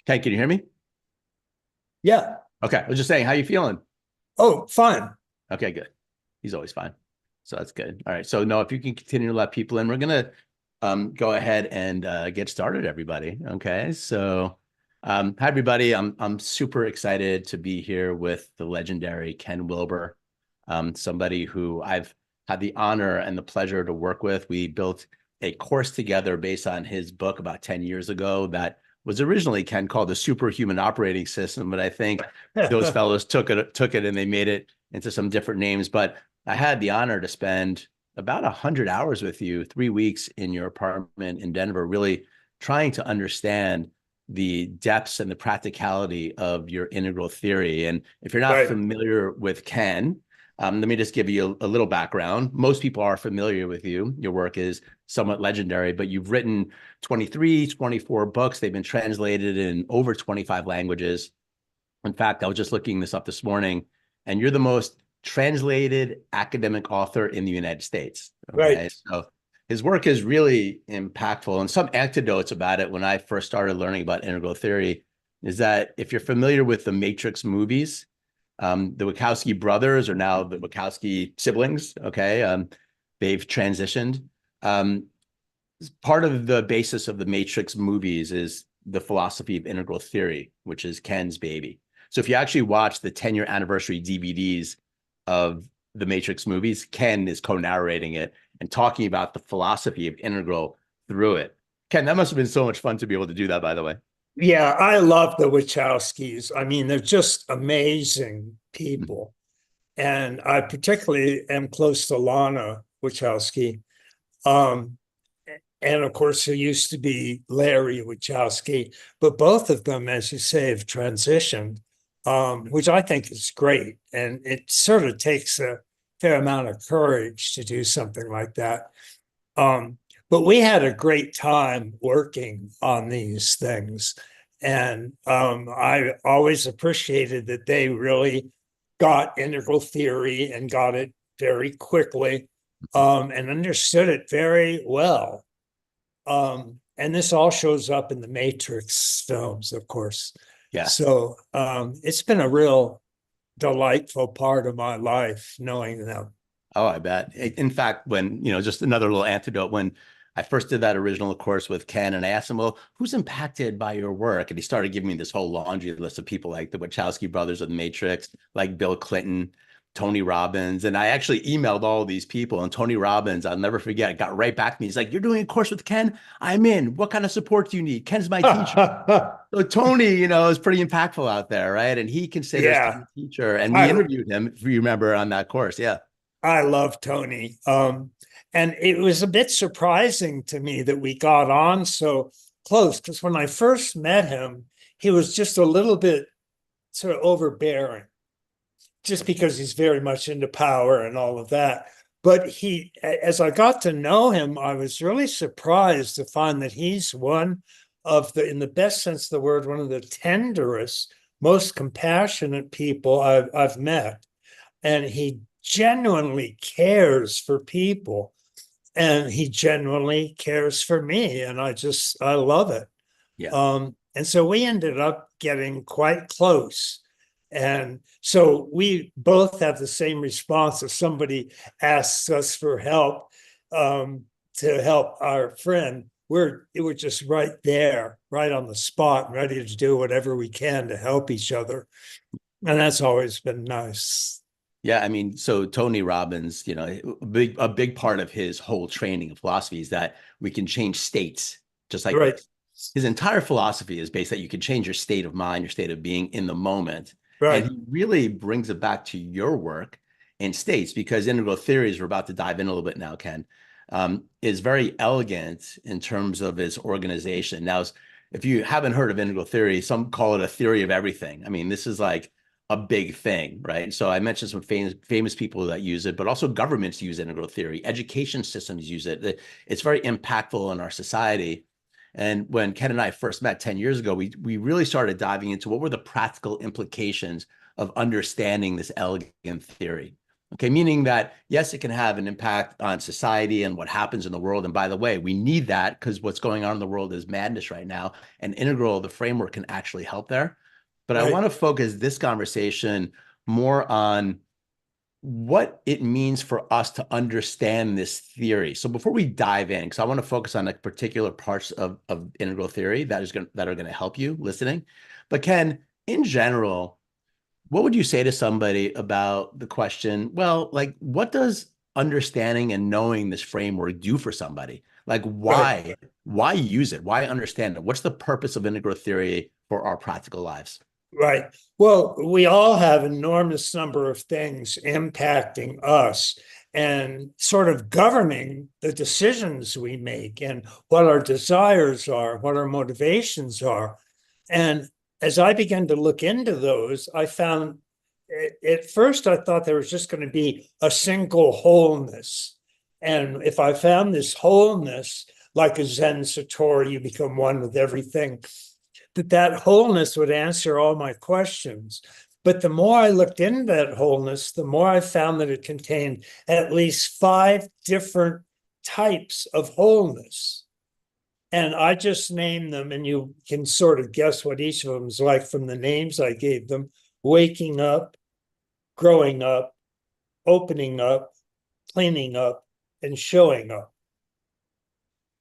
Okay, can you hear me? Yeah. Okay, I was just saying, how you feeling? Oh, fun. Okay, good. He's always fine. So that's good. All right. So no, if you can continue to let people in, we're gonna go ahead and get started, everybody. Okay. So hi everybody. I'm super excited to be here with the legendary Ken Wilber, somebody who I've had the honor and the pleasure to work with. We built a course together based on his book about 10 years ago that was originally Ken called the Superhuman Operating System, but I think those fellows took it and they made it into some different names. But I had the honor to spend about 100 hours with you, 3 weeks in your apartment in Denver, really trying to understand the depths and the practicality of your integral theory. And if you're not Right. familiar with Ken, let me just give you a little background. Most people are familiar with you. Your work is somewhat legendary, but you've written 23, 24 books. They've been translated in over 25 languages. In fact, I was just looking this up this morning, and you're the most translated academic author in the United States. Okay. Right. So his work is really impactful. And some anecdotes about it when I first started learning about integral theory is that if you're familiar with the Matrix movies, the Wachowski brothers are now the Wachowski siblings. Okay. They've transitioned. Um, Part of the basis of the Matrix movies is the philosophy of integral theory, which is Ken's baby. So if you actually watch the 10-year anniversary DVDs of the Matrix movies, Ken is co-narrating it and talking about the philosophy of integral through it. Ken, that must have been so much fun to be able to do that, by the way. Yeah, I love the Wachowskis. I mean, they're just amazing people. And I particularly am close to Lana Wachowski. Um, and of course, there used to be Larry Wachowski, but both of them, as you say, have transitioned, which I think is great. And it sort of takes a fair amount of courage to do something like that. Um, but we had a great time working on these things. And I always appreciated that they really got integral theory and got it very quickly and understood it very well. And this all shows up in the Matrix films, of course. Yeah. So it's been a real delightful part of my life knowing them. Oh, I bet. In fact, when, just another little antidote, when I first did that original course with Ken and I asked him, well, who's impacted by your work? And he started giving me this whole laundry list of people like the Wachowski brothers of the Matrix, like Bill Clinton, Tony Robbins. And I actually emailed all these people, and Tony Robbins, I'll never forget, got right back to me. He's like, you're doing a course with Ken? I'm in. What kind of support do you need? Ken's my teacher. So Tony, is pretty impactful out there, right? And he considers Ken Yeah, a teacher. And we I interviewed him, if you remember, on that course. Yeah. I love Tony. And it was a bit surprising to me that we got on so close because when I first met him, he was just a little bit sort of overbearing, just because he's very much into power and all of that. But as I got to know him, I was really surprised to find that he's one of in the best sense of the word, one of the tenderest, most compassionate people I've met. And he genuinely cares for people and he genuinely cares for me. And I love it. Yeah. And so we ended up getting quite close. And so we both have the same response if somebody asks us for help to help our friend. We're just right there, right on the spot, ready to do whatever we can to help each other. And that's always been nice. Yeah, I mean, so Tony Robbins, a big part of his whole training and philosophy is that we can change states just like Right, this. His entire philosophy is based that you can change your state of mind, your state of being in the moment. And right. he really brings it back to your work in states because integral theories, we're about to dive in a little bit now, Ken, is very elegant in terms of its organization. Now, if you haven't heard of integral theory, some call it a theory of everything. I mean, this is like a big thing, right? So I mentioned some famous people that use it, but also governments use integral theory. Education systems use it. It's very impactful in our society. And when Ken and I first met 10 years ago, we really started diving into what were the practical implications of understanding this elegant theory. Okay, meaning that, yes, it can have an impact on society and what happens in the world. And by the way, we need that because what's going on in the world is madness right now. And integral, the framework can actually help there. But I Right, want to focus this conversation more on what it means for us to understand this theory. So before we dive in, because I want to focus on like particular parts of integral theory that are going to help you listening. But Ken, in general, what would you say to somebody about the question, well, like, what does understanding and knowing this framework do for somebody? Like, right. why use it? Why understand it? What's the purpose of integral theory for our practical lives? Right. Well, we all have enormous number of things impacting us and sort of governing the decisions we make and what our desires are, what our motivations are. And as I began to look into those, I found at first I thought there was just going to be a single wholeness. And if I found this wholeness, like a Zen Satori, you become one with everything, that wholeness would answer all my questions. But the more I looked into that wholeness, the more I found that it contained at least 5 different types of wholeness. And I just named them, and you can sort of guess what each of them is like from the names I gave them: waking up, growing up, opening up, cleaning up, and showing up.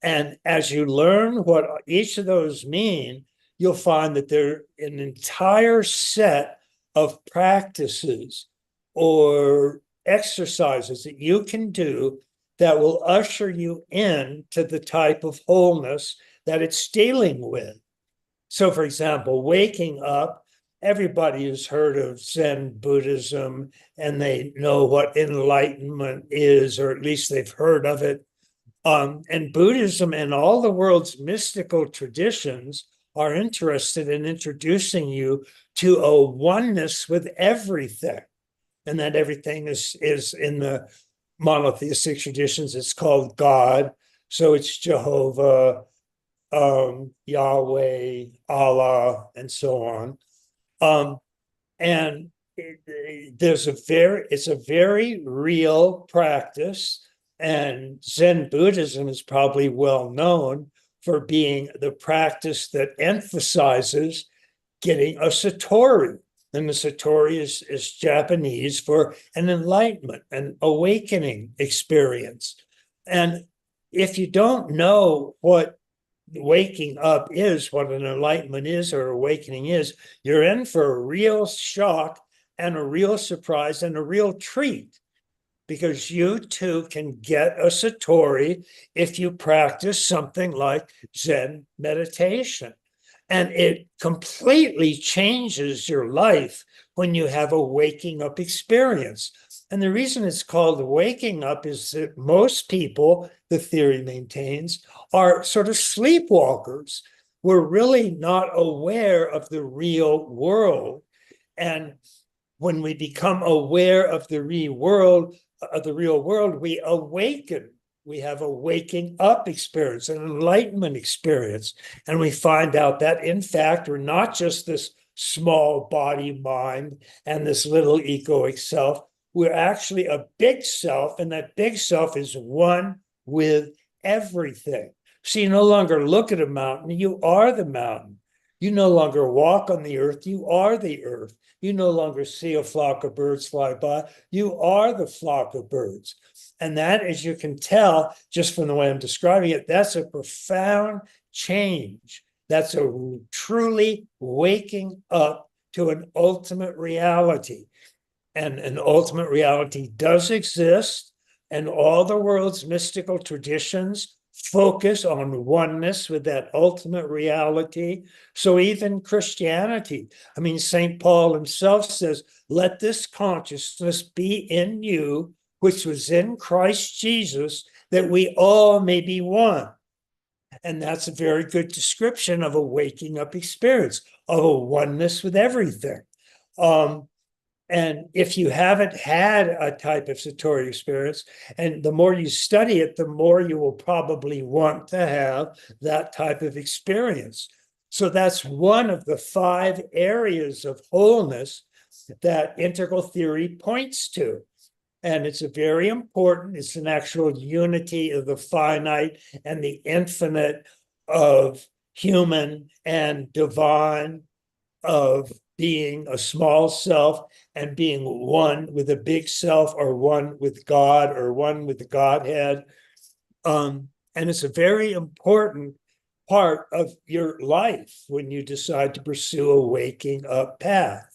And as you learn what each of those mean, you'll find that they're an entire set of practices or exercises that you can do that will usher you in to the type of wholeness that it's dealing with. So, for example, waking up, everybody has heard of Zen Buddhism and they know what enlightenment is, or at least they've heard of it. And Buddhism and all the world's mystical traditions are interested in introducing you to a oneness with everything. And that everything is in the monotheistic traditions, it's called God. So it's Jehovah, Yahweh, Allah, and so on. And it's a very real practice. And Zen Buddhism is probably well known for being the practice that emphasizes getting a satori. And the satori is Japanese for an enlightenment, an awakening experience. And if you don't know what waking up is, what an enlightenment is or awakening is, you're in for a real shock and a real surprise and a real treat, because you too can get a satori if you practice something like Zen meditation. And it completely changes your life when you have a waking up experience. And the reason it's called waking up is that most people, the theory maintains, are sort of sleepwalkers. We're really not aware of the real world. And when we become aware of the real world, we awaken. We have a waking up experience, an enlightenment experience. And we find out that, in fact, we're not just this small body mind and this little egoic self. We're actually a big self, and that big self is one with everything. So you no longer look at a mountain, you are the mountain. You no longer walk on the earth, you are the earth. You no longer see a flock of birds fly by, you are the flock of birds. And that, as you can tell, just from the way I'm describing it, that's a profound change. That's a truly waking up to an ultimate reality. And an ultimate reality does exist, and all the world's mystical traditions focus on oneness with that ultimate reality. So even Christianity, I mean, St. Paul himself says, let this consciousness be in you, which was in Christ Jesus, that we all may be one. And that's a very good description of a waking up experience, of a oneness with everything. And if you haven't had a type of satori experience, and the more you study it, the more you will probably want to have that type of experience. So that's one of the 5 areas of wholeness that integral theory points to. And it's a very important, it's an actual unity of the finite and the infinite, of human and divine, of being a small self and being one with a big self, or one with God, or one with the Godhead. And it's a very important part of your life when you decide to pursue a waking up path.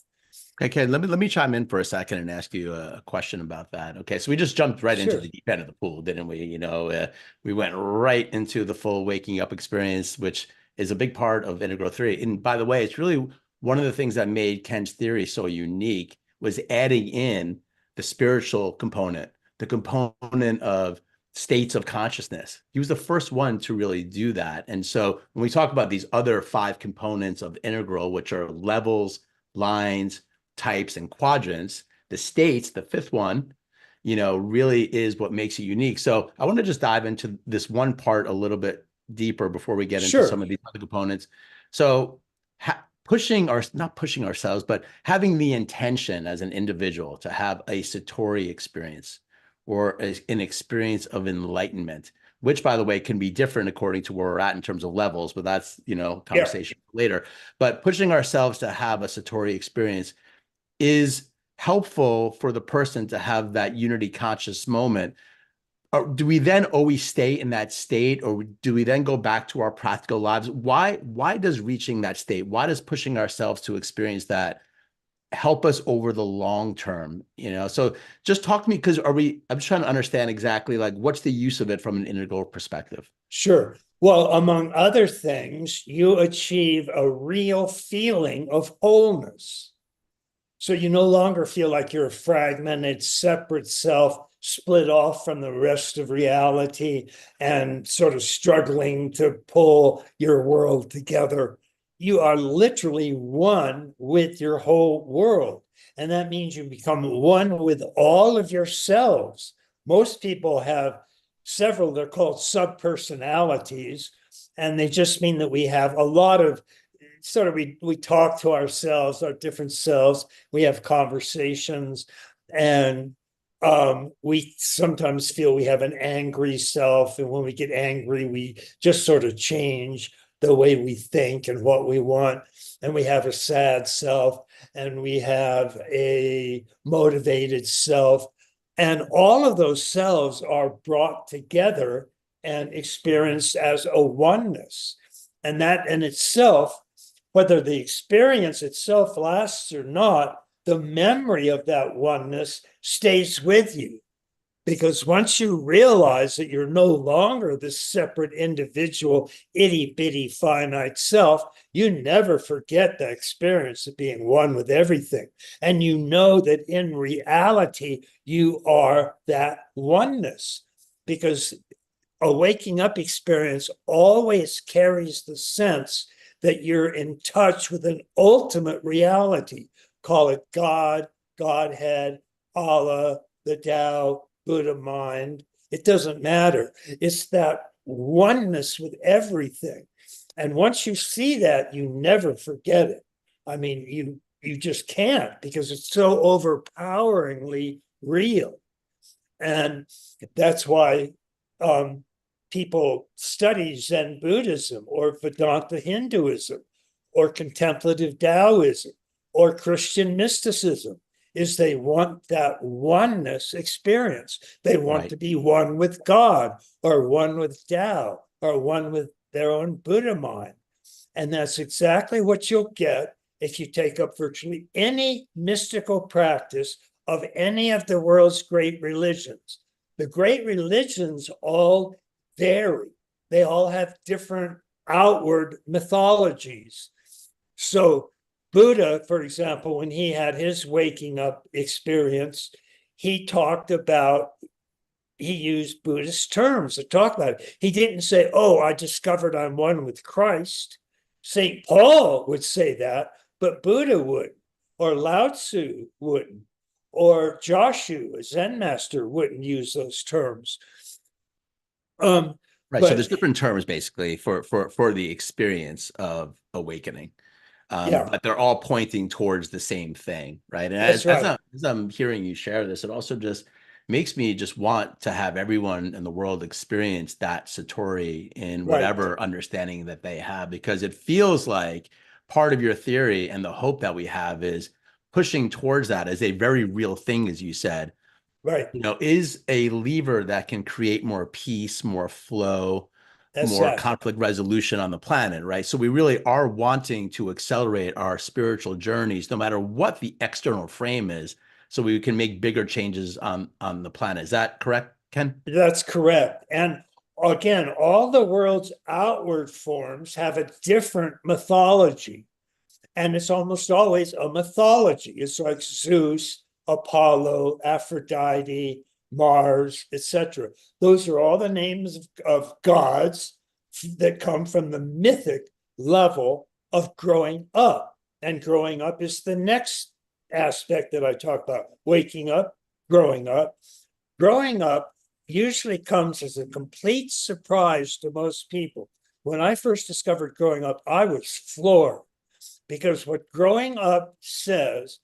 Okay, let me chime in for a second and ask you a question about that. Okay, so we just jumped right into Sure. the deep end of the pool, didn't we? We went right into the full waking up experience, which is a big part of integral theory. And by the way, it's really one of the things that made Ken's theory so unique was adding in the spiritual component, the component of states of consciousness. He was the first one to really do that. And so when we talk about these other five components of integral, which are levels, lines, types, and quadrants, the states, the fifth one, really is what makes it unique. So I want to just dive into this one part a little bit deeper before we get into some Sure. of these other components. So not pushing ourselves, but having the intention as an individual to have a Satori experience, or an experience of enlightenment, which, by the way, can be different according to where we're at in terms of levels, but that's, Yeah. conversation later. But pushing ourselves to have a Satori experience is helpful for the person to have that unity conscious moment. Or do we then always stay in that state, or do we then go back to our practical lives? Why does reaching that state, why does pushing ourselves to experience that help us over the long term? So just talk to me, because I'm just trying to understand exactly, like, what's the use of it from an integral perspective. Sure. Well, among other things, you achieve a real feeling of wholeness. So you no longer feel like you're a fragmented, separate self, split off from the rest of reality and sort of struggling to pull your world together. You are literally one with your whole world. And that means you become one with all of yourselves. Most people have several, they're called subpersonalities, and they just mean that we have a lot of sort of, we talk to ourselves, our different selves, we have conversations, and we sometimes feel we have an angry self, and when we get angry we just sort of change the way we think and what we want, and we have a sad self, and we have a motivated self, and all of those selves are brought together and experienced as a oneness. And that in itself, whether the experience itself lasts or not, the memory of that oneness stays with you. Because once you realize that you're no longer this separate individual, itty bitty finite self, you never forget the experience of being one with everything. And you know that in reality, you are that oneness. Because a waking up experience always carries the sense that you're in touch with an ultimate reality. Call it God, Godhead, Allah, the Tao, Buddha mind. It doesn't matter. It's that oneness with everything. And once you see that, you never forget it. I mean, you just can't, because it's so overpoweringly real. And that's why people study Zen Buddhism or Vedanta Hinduism or contemplative Taoism or Christian mysticism, is they want that oneness experience. They want Right. to be one with God, or one with Tao, or one with their own Buddha mind. And that's exactly what you'll get if you take up virtually any mystical practice of any of the world's great religions. The great religions all vary. They all have different outward mythologies. So Buddha, for example, when he had his waking up experience, he talked about, he used Buddhist terms to talk about it. He didn't say, oh, I discovered I'm one with Christ. St. Paul would say that, but Buddha wouldn't, or Lao Tzu wouldn't, or Joshua, a Zen master, wouldn't use those terms. Right. So But there's different terms basically for the experience of awakening. yeah, But they're all pointing towards the same thing, right? And that's right. as I'm hearing you share this, it also just makes me just want to have everyone in the world experience that Satori in Right, whatever understanding that they have, because it feels like part of your theory and the hope that we have is pushing towards that as a very real thing, as you said, right. is a lever that can create more peace, more flow, That's more that. conflict resolution on the planet, right? So we really are wanting to accelerate our spiritual journeys, no matter what the external frame is, so we can make bigger changes on the planet. Is that correct, Ken? That's correct. And again, all the world's outward forms have a different mythology. And it's almost always a mythology. It's like Zeus, Apollo, Aphrodite, Mars, etc. Those are all the names of gods that come from the mythic level of growing up. And growing up is the next aspect that I talk about. Waking up, growing up. Growing up usually comes as a complete surprise to most people. When I first discovered growing up, I was floored, because what growing up says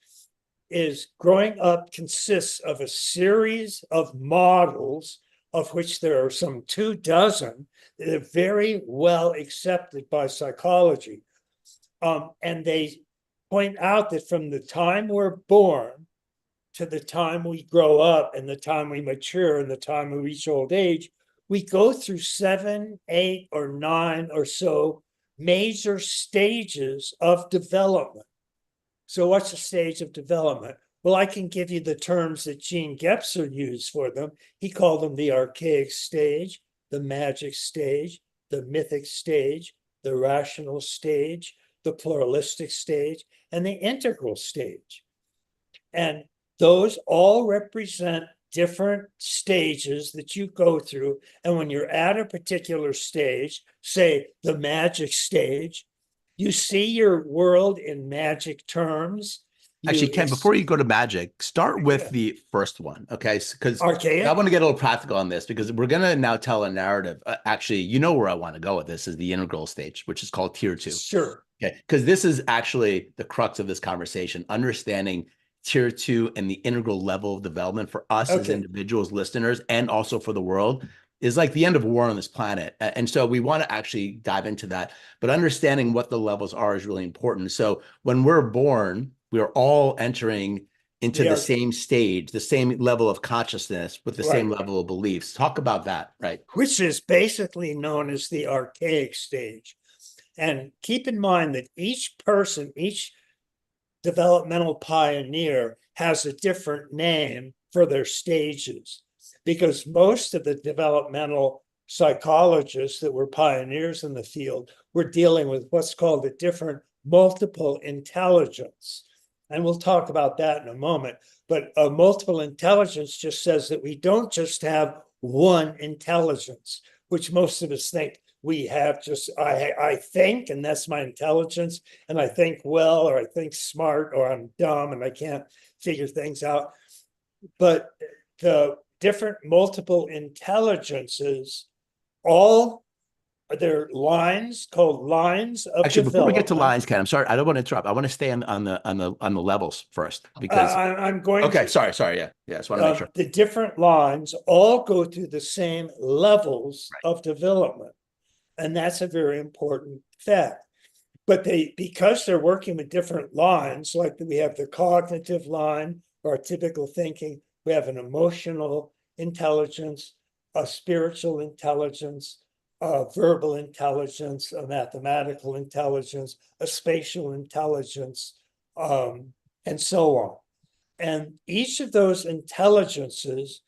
is growing up consists of a series of models, of which there are some 24 that are very well accepted by psychology. And they point out that from the time we're born to the time we grow up and the time we mature and the time we reach old age, we go through 7, 8, or 9 or so major stages of development. So what's a stage of development? Well, I can give you the terms that Gene Gebser used for them. He called them the archaic stage, the magic stage, the mythic stage, the rational stage, the pluralistic stage, and the integral stage. And those all represent different stages that you go through. And when you're at a particular stage, say the magic stage, you see your world in magic terms. Actually, Ken, before you go to magic, start with the first one, okay? Because I Archaic. want to get a little practical on this, because we're going to now tell a narrative. Actually, you know where I want to go with this is the integral stage, which is called tier 2. Sure. Okay, because this is actually the crux of this conversation, understanding tier 2 and the integral level of development for us as Okay. individuals, listeners, and also for the world is like the end of war on this planet. And so we want to actually dive into that, but understanding what the levels are is really important. So when we're born, we are all entering into the same stage, the same level of consciousness with the same level of beliefs. Talk about that, right? Which is basically known as the archaic stage. And keep in mind that each person, each developmental pioneer has a different name for their stages, because most of the developmental psychologists that were pioneers in the field were dealing with what's called a different multiple intelligence. And we'll talk about that in a moment. But a multiple intelligence just says that we don't just have one intelligence, which most of us think we have. Just I think, and that's my intelligence, and I think well, or I think smart, or I'm dumb and I can't figure things out. But the different multiple intelligences, all they're lines called lines of Actually, before we get to development. lines, Ken, I'm sorry, I don't want to interrupt. I want to stay on the levels first, because I'm going okay, to. sorry, yeah, I just want to make sure. The different lines all go through the same levels of development. And that's a very important fact. But because they're working with different lines, like we have the cognitive line, our typical thinking, we have an emotional intelligence, a spiritual intelligence, a verbal intelligence, a mathematical intelligence, a spatial intelligence, and so on. And each of those intelligences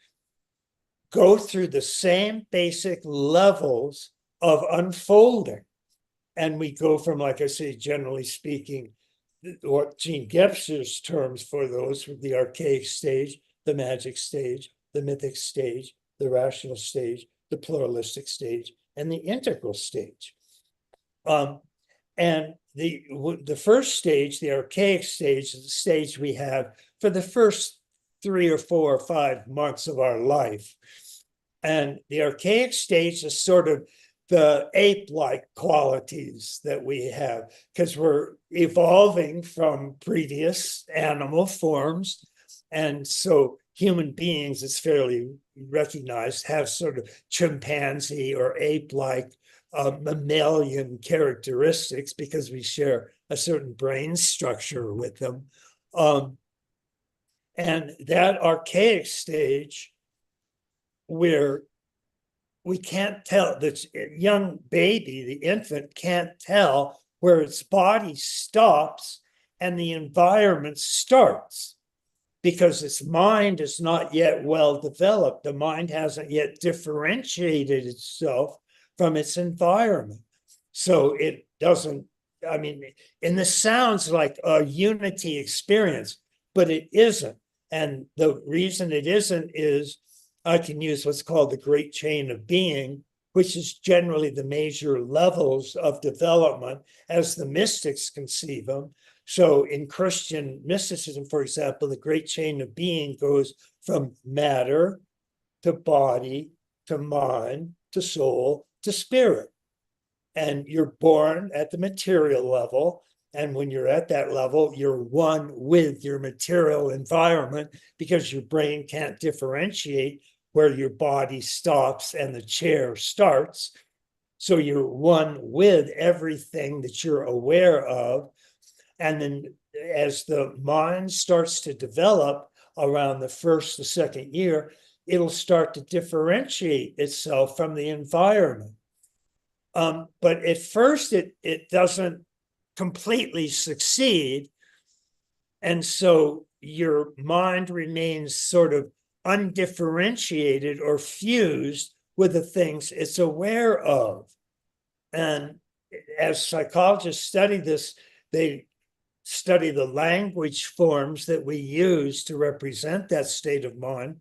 go through the same basic levels of unfolding. And we go from, like I say, generally speaking, what Gene Gebser's terms for those were the archaic stage, the magic stage, the mythic stage, the rational stage, the pluralistic stage, and the integral stage. And the first stage, the archaic stage, is the stage we have for the first 3 or 4 or 5 months of our life. And the archaic stage is sort of the ape-like qualities that we have, because we're evolving from previous animal forms. And so human beings, it's fairly recognized, have sort of chimpanzee or ape-like mammalian characteristics because we share a certain brain structure with them. And that archaic stage where we can't tell, the young baby, the infant can't tell where its body stops and the environment starts because its mind is not yet well developed. The mind hasn't yet differentiated itself from its environment. So it doesn't, I mean, and this sounds like a unity experience, but it isn't. And the reason it isn't is I can use what's called the great chain of being, which is generally the major levels of development as the mystics conceive them. So in Christian mysticism, for example, the great chain of being goes from matter to body to mind to soul to spirit. And you're born at the material level. And when you're at that level, you're one with your material environment because your brain can't differentiate where your body stops and the chair starts. So you're one with everything that you're aware of. And then as the mind starts to develop around the first, the second year, it'll start to differentiate itself from the environment. But at first, it doesn't completely succeed. And so your mind remains sort of undifferentiated or fused with the things it's aware of. And as psychologists study this, they study the language forms that we use to represent that state of mind.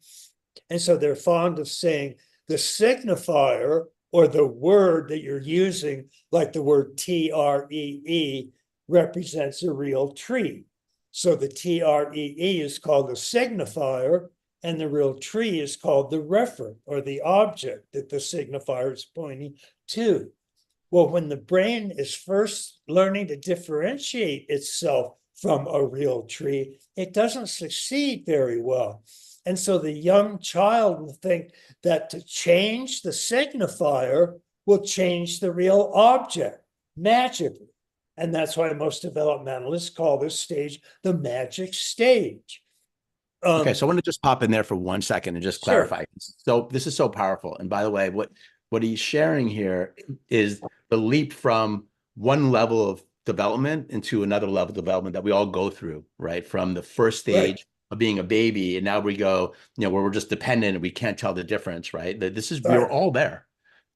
And so they're fond of saying the signifier or the word that you're using, like the word TREE, represents a real tree. So the TREE is called the signifier, and the real tree is called the referent or the object that the signifier is pointing to. Well, when the brain is first learning to differentiate itself from a real tree, it doesn't succeed very well. And so the young child will think that to change the signifier will change the real object magically. And that's why most developmentalists call this stage the magic stage. Okay, so I want to just pop in there for 1 second and just Sure. clarify. So this is so powerful. And by the way, what he's sharing here is the leap from one level of development into another level of development that we all go through, right? From the first stage Right. of being a baby, and now we go, where we're just dependent and we can't tell the difference, right? We're Right. all there.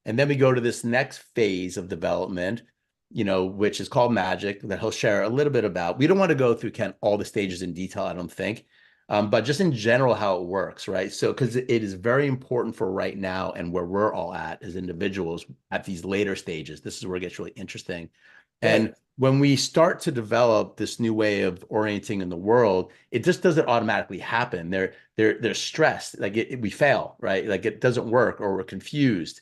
And then we go to this next phase of development, which is called magic, that he'll share a little bit about. We don't want to go through, Ken, all the stages in detail, I don't think. But just in general, how it works, right? So, because it is very important for right now and where we're all at as individuals at these later stages. This is where it gets really interesting. Right. And when we start to develop this new way of orienting in the world, it just doesn't automatically happen. They're stressed, like we fail, right? Like it doesn't work, or we're confused.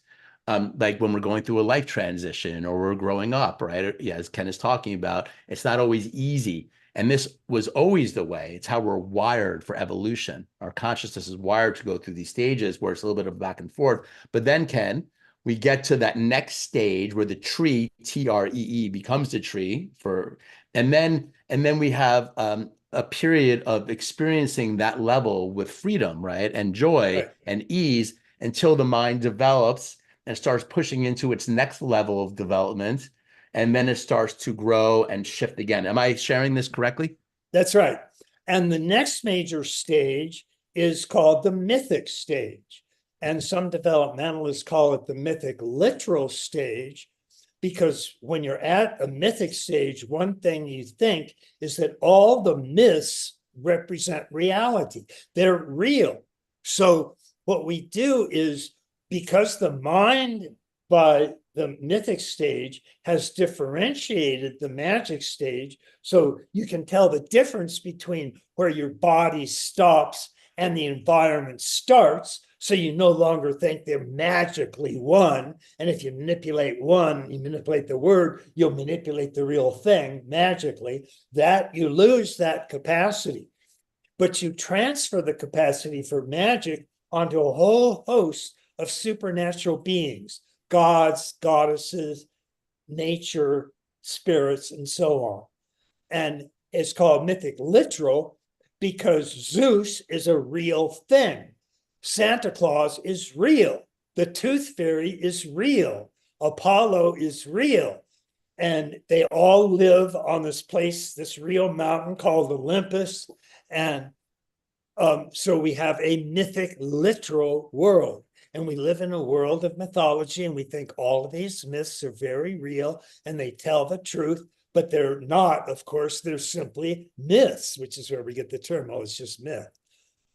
Like when we're going through a life transition or we're growing up, right? Yeah, as Ken is talking about, it's not always easy. And this was always the way. It's how we're wired for evolution. Our consciousness is wired to go through these stages where it's a little bit of back and forth. But then, Ken, we get to that next stage where the tree, TREE, becomes the tree and then we have a period of experiencing that level with freedom, right? And joy Right. and ease until the mind develops and starts pushing into its next level of development. And then it starts to grow and shift again. Am I sharing this correctly? That's right. And the next major stage is called the mythic stage. And some developmentalists call it the mythic literal stage, because when you're at a mythic stage, one thing you think is that all the myths represent reality. They're real. So what we do is, because the mind by the mythic stage has differentiated the magic stage, so you can tell the difference between where your body stops and the environment starts. So you no longer think they're magically one. And if you manipulate one, you manipulate the word, you'll manipulate the real thing magically. That you lose that capacity. but you transfer the capacity for magic onto a whole host of supernatural beings, gods, goddesses, nature, spirits, and so on. And it's called mythic literal because Zeus is a real thing. Santa Claus is real. The Tooth Fairy is real. Apollo is real. And they all live on this place, this real mountain called Olympus. And so we have a mythic literal world. And we live in a world of mythology, and we think all of these myths are very real and they tell the truth, but they're not, of course, they're simply myths, which is where we get the term, oh, it's just myth.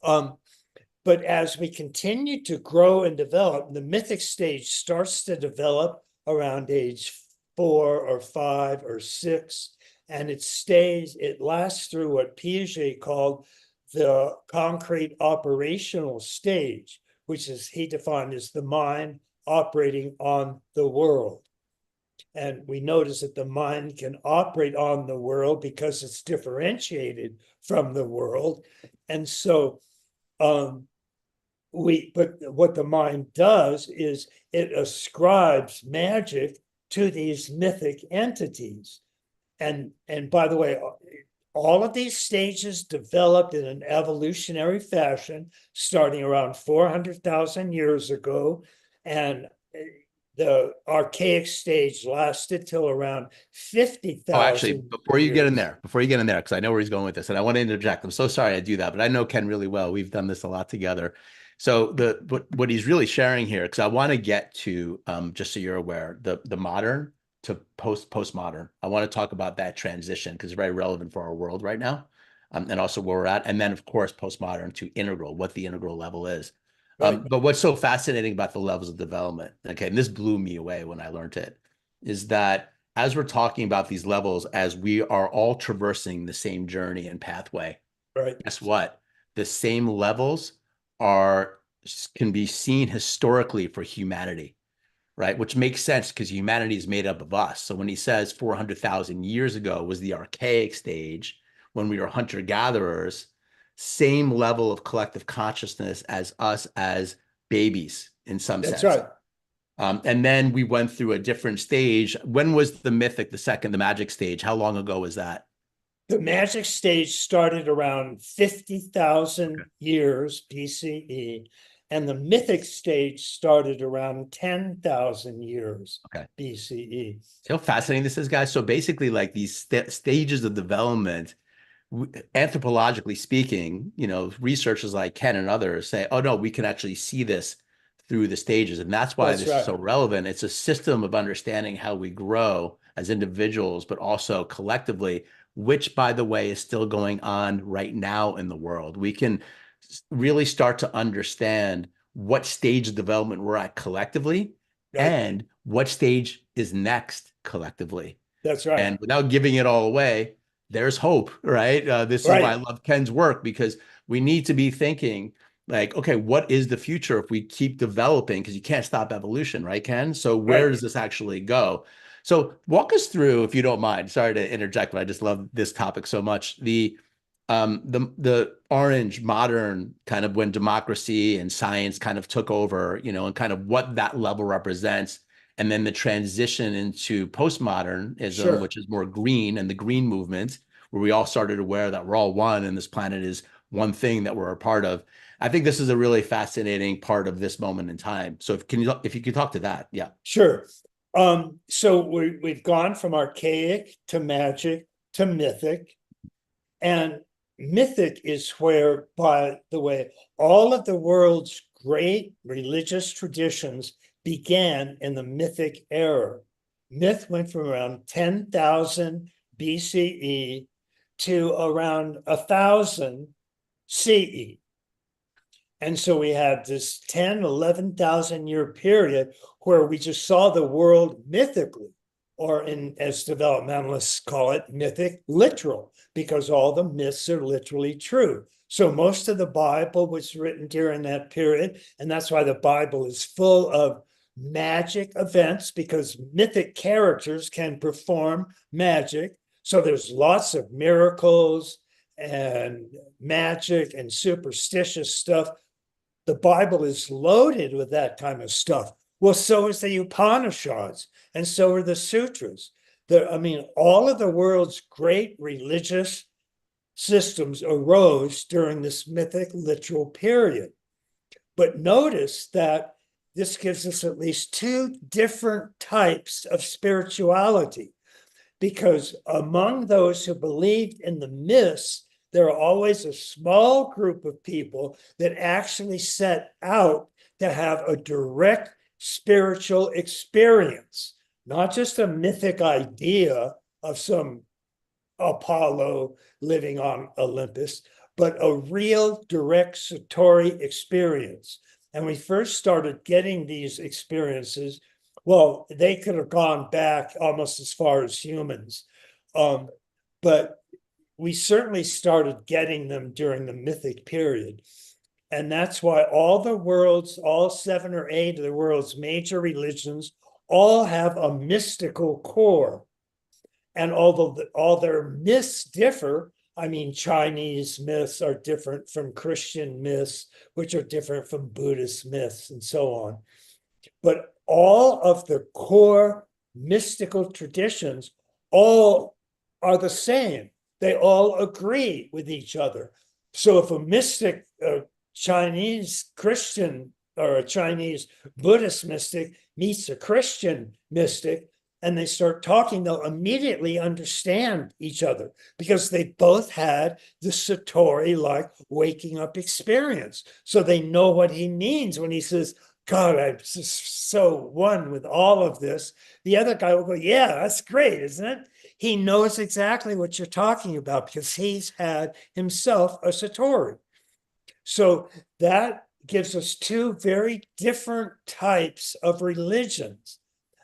But as we continue to grow and develop, the mythic stage starts to develop around age 4 or 5 or 6, and it lasts through what Piaget called the concrete operational stage, which is he defined as the mind operating on the world. And we notice that the mind can operate on the world because it's differentiated from the world. And so but what the mind does is it ascribes magic to these mythic entities. And by the way, all of these stages developed in an evolutionary fashion, starting around 400,000 years ago. And the archaic stage lasted till around 50,000. Oh, actually, before you get in there, because I know where he's going with this, and I want to interject. I'm so sorry I do that, but I know Ken really well. We've done this a lot together. So what he's really sharing here, because I want to get to, just so you're aware, the modern to postmodern. I want to talk about that transition because it's very relevant for our world right now, and also where we're at. And then, of course, postmodern to integral, what the integral level is. Right. But what's so fascinating about the levels of development, okay, and this blew me away when I learned it, is that as we're talking about these levels, as we are all traversing the same journey and pathway, right. Guess what? The same levels can be seen historically for humanity, right? Which makes sense because humanity is made up of us. So when he says 400,000 years ago was the archaic stage, when we were hunter-gatherers, same level of collective consciousness as us as babies in some sense. That's right. And then we went through a different stage. When was the mythic, the magic stage? How long ago was that? The magic stage started around 50,000 years BCE, and the mythic stage started around 10,000 years BCE. See how fascinating this is, guys? So basically, like these stages of development, anthropologically speaking, researchers like Ken and others say, oh, no, we can actually see this through the stages. And that's why this is so relevant. It's a system of understanding how we grow as individuals, but also collectively, which, by the way, is still going on right now in the world. We can really start to understand what stage of development we're at collectively and what stage is next collectively. That's right. And without giving it all away, there's hope, right? This is why I love Ken's work, because we need to be thinking like, okay, what is the future if we keep developing? Because you can't stop evolution, right, Ken? So where does this actually go? So walk us through, if you don't mind. Sorry to interject, but I just love this topic so much. The orange modern kind of when democracy and science kind of took over, and kind of what that level represents. And then the transition into postmodernism, which is more green, and the green movement, where we all started aware that we're all one and this planet is one thing that we're a part of. I think this is a really fascinating part of this moment in time. So if you could talk to that. Yeah. Sure. So we've gone from archaic to magic to mythic. And mythic is where, by the way, all of the world's great religious traditions began in the mythic era. Myth went from around 10,000 BCE to around 1,000 CE. And so we had this 10, 11,000 year period where we just saw the world mythically, or as developmentalists call it, mythic literal, because all the myths are literally true. So most of the Bible was written during that period, and that's why the Bible is full of magic events, because mythic characters can perform magic. So there's lots of miracles and magic and superstitious stuff. The Bible is loaded with that kind of stuff. Well, so is the Upanishads, and so are the sutras. All of the world's great religious systems arose during this mythic literal period. But notice that this gives us at least two different types of spirituality, because among those who believed in the myths, there are always a small group of people that actually set out to have a direct spiritual experience, not just a mythic idea of some Apollo living on Olympus, but a real direct Satori experience. And we first started getting these experiences. Well, they could have gone back almost as far as humans, but we certainly started getting them during the mythic period. And that's why all 7 or 8 of the world's major religions all have a mystical core. And although all their myths differ, Chinese myths are different from Christian myths, which are different from Buddhist myths, and so on. But all of the core mystical traditions all are the same. They all agree with each other. So if a mystic, a Chinese Christian or a Chinese Buddhist mystic meets a Christian mystic, and they start talking, they'll immediately understand each other because they both had the Satori-like waking up experience. So they know what he means when he says, God, I'm just so one with all of this. The other guy will go, yeah, that's great, isn't it? He knows exactly what you're talking about because he's had himself a Satori. So that gives us two very different types of religions.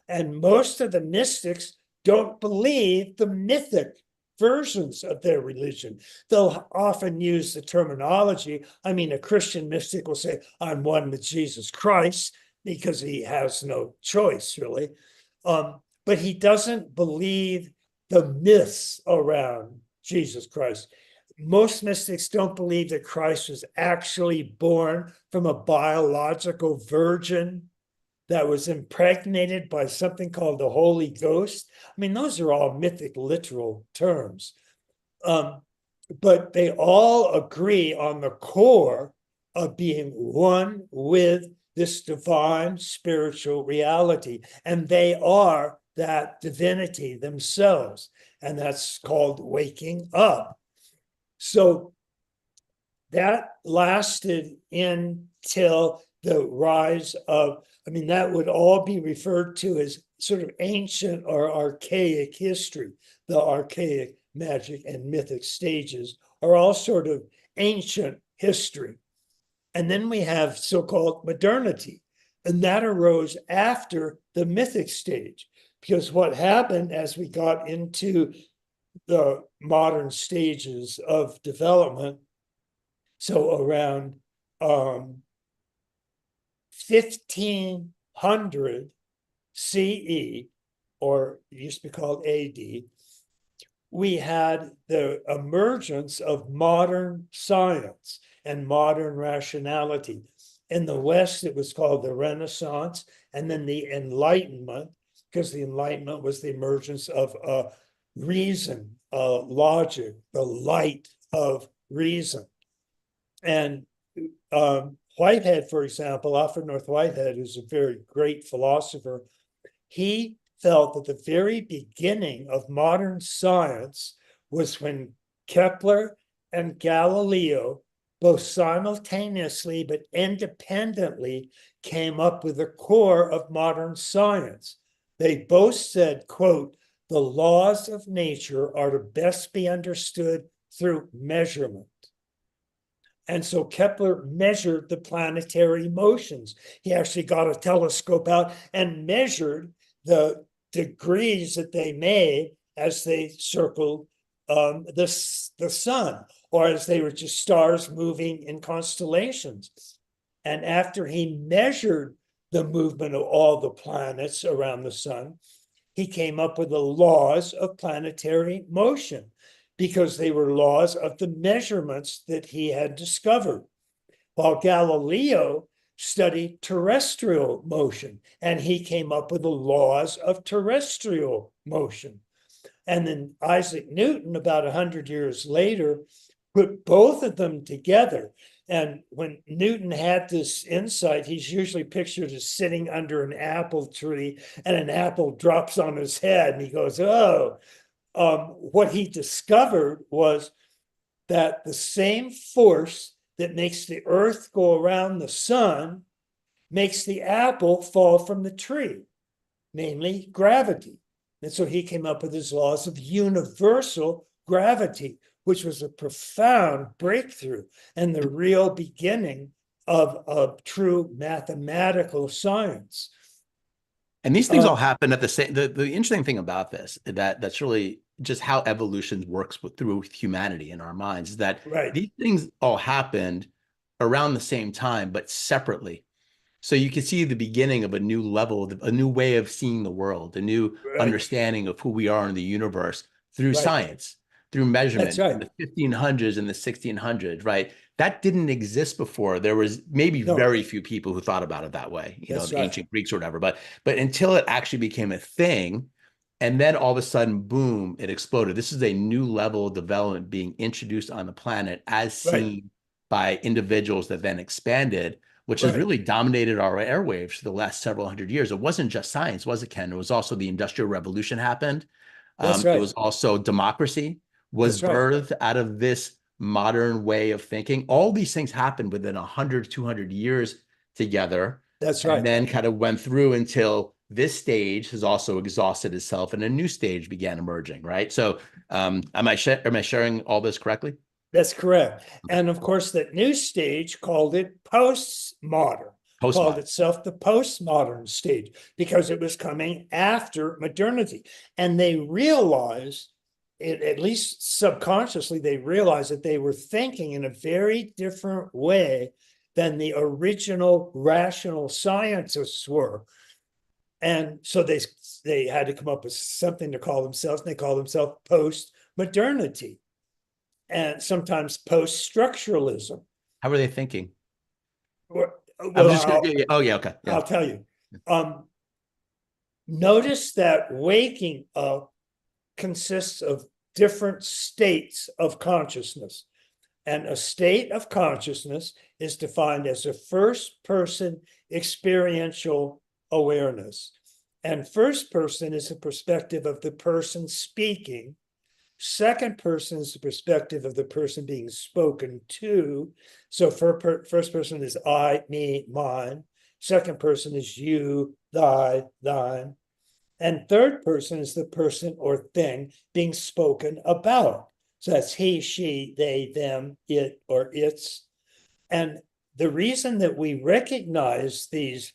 And most of the mystics don't believe the mythic versions of their religion. They'll often use the terminology. A Christian mystic will say, I'm one with Jesus Christ, because he has no choice, really. But he doesn't believe the myths around Jesus Christ. Most mystics don't believe that Christ was actually born from a biological virgin that was impregnated by something called the Holy Ghost. Those are all mythic, literal terms. But they all agree on the core of being one with this divine spiritual reality. And they are that divinity themselves. And that's called waking up. So that lasted until the rise of, that would all be referred to as sort of ancient or archaic history. The archaic magic and mythic stages are all sort of ancient history. And then we have so-called modernity, and that arose after the mythic stage, because what happened as we got into the modern stages of development, so around 1500 CE, or it used to be called AD, we had the emergence of modern science and modern rationality. In the West, it was called the Renaissance, and then the Enlightenment, because the Enlightenment was the emergence of reason, logic, the light of reason. And Whitehead, for example, Alfred North Whitehead, who's a very great philosopher, he felt that the very beginning of modern science was when Kepler and Galileo, both simultaneously but independently, came up with the core of modern science. They both said, quote, the laws of nature are to best be understood through measurement. And so Kepler measured the planetary motions. He actually got a telescope out and measured the degrees that they made as they circled the sun, or as they were just stars moving in constellations. And after he measured the movement of all the planets around the sun, he came up with the laws of planetary motion. because they were laws of the measurements that he had discovered. While Galileo studied terrestrial motion, and he came up with the laws of terrestrial motion. And then Isaac Newton, about 100 years later, put both of them together. And when Newton had this insight, he's usually pictured as sitting under an apple tree, and an apple drops on his head, and he goes, oh. What he discovered was that the same force that makes the earth go around the sun makes the apple fall from the tree, namely gravity. And so he came up with his laws of universal gravity, which was a profound breakthrough and the real beginning of true mathematical science. And these things all happen at the same. The interesting thing about this, that's really just how evolution works through humanity in our minds, is that these things all happened around the same time, but separately. So you can see the beginning of a new level, a new way of seeing the world, a new understanding of who we are in the universe through science, through measurement in the 1500s and the 1600s, right? That didn't exist before. There was maybe very few people who thought about it that way, the ancient Greeks or whatever. But until it actually became a thing, and then all of a sudden, boom, it exploded. This is a new level of development being introduced on the planet as seen by individuals that then expanded, which has really dominated our airwaves for the last several hundred years. It wasn't just science, was it, Ken? It was also the Industrial Revolution happened. It was also democracy was birthed out of this modern way of thinking. All these things happened within 100, 200 years together. And then kind of went through until this stage has also exhausted itself and a new stage began emerging, right? So am I sharing all this correctly? That's correct. And of course, that new stage called it postmodern, called itself the postmodern stage, because it was coming after modernity. And they realized, at least subconsciously, they realized that they were thinking in a very different way than the original rational scientists were. And so they had to come up with something to call themselves, and they call themselves post-modernity. And sometimes post-structuralism. How were they thinking? Well, okay. I'll tell you. Notice that waking up consists of different states of consciousness. And a state of consciousness is defined as a first-person experiential awareness. And first person is the perspective of the person speaking. Second person is the perspective of the person being spoken to. So first person is I, me, mine. Second person is you, thy, thine. And third person is the person or thing being spoken about. So that's he, she, they, them, it, or its. And the reason that we recognize these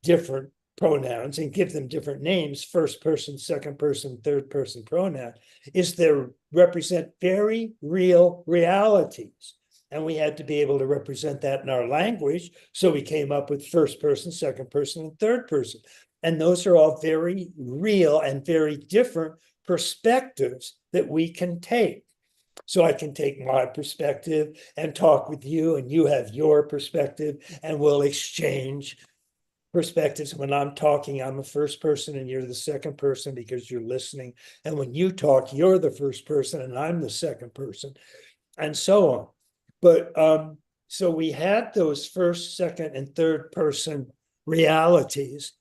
different pronouns and give them different names, first person, second person, third person pronoun, is they represent very real realities. And we had to be able to represent that in our language. So we came up with first person, second person, and third person. And those are all very real and very different perspectives that we can take. So I can take my perspective and talk with you, and you have your perspective, and we'll exchange perspectives. When I'm talking, I'm the first person and you're the second person because you're listening. And when you talk, you're the first person and I'm the second person, and so on. But so we had those first, second, and third person realities,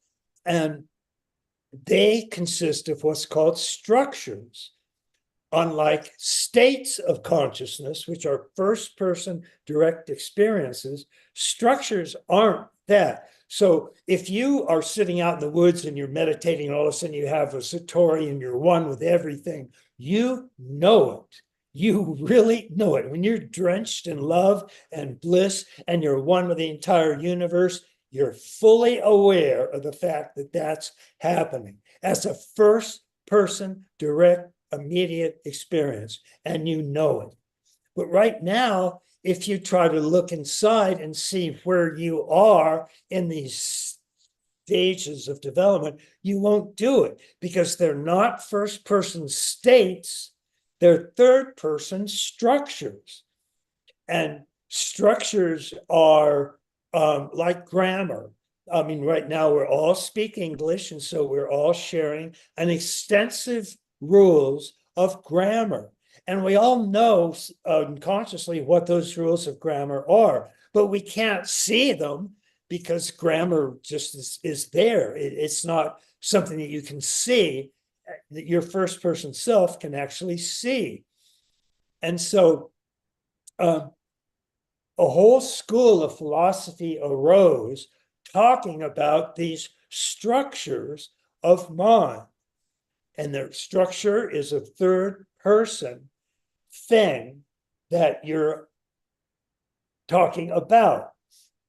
and they consist of what's called structures. Unlike states of consciousness, which are first person direct experiences, structures aren't that. So if you are sitting out in the woods and you're meditating, and all of a sudden you have a satori and you're one with everything, you know it. You really know it. When you're drenched in love and bliss and you're one with the entire universe, you're fully aware of the fact that that's happening as a first person direct immediate experience, and you know it. But right now, if you try to look inside and see where you are in these stages of development, you won't do it because they're not first person states. They're third person structures. And structures are like grammar. I mean, right now we're all speak English, and so we're all sharing an extensive rules of grammar. And we all know unconsciously what those rules of grammar are, but we can't see them because grammar just is there. It's not something that you can see, that your first person self can actually see. And so a whole school of philosophy arose talking about these structures of mind. And the structure is a third person thing that you're talking about.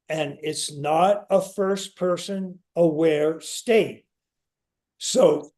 And it's not a first person aware state. So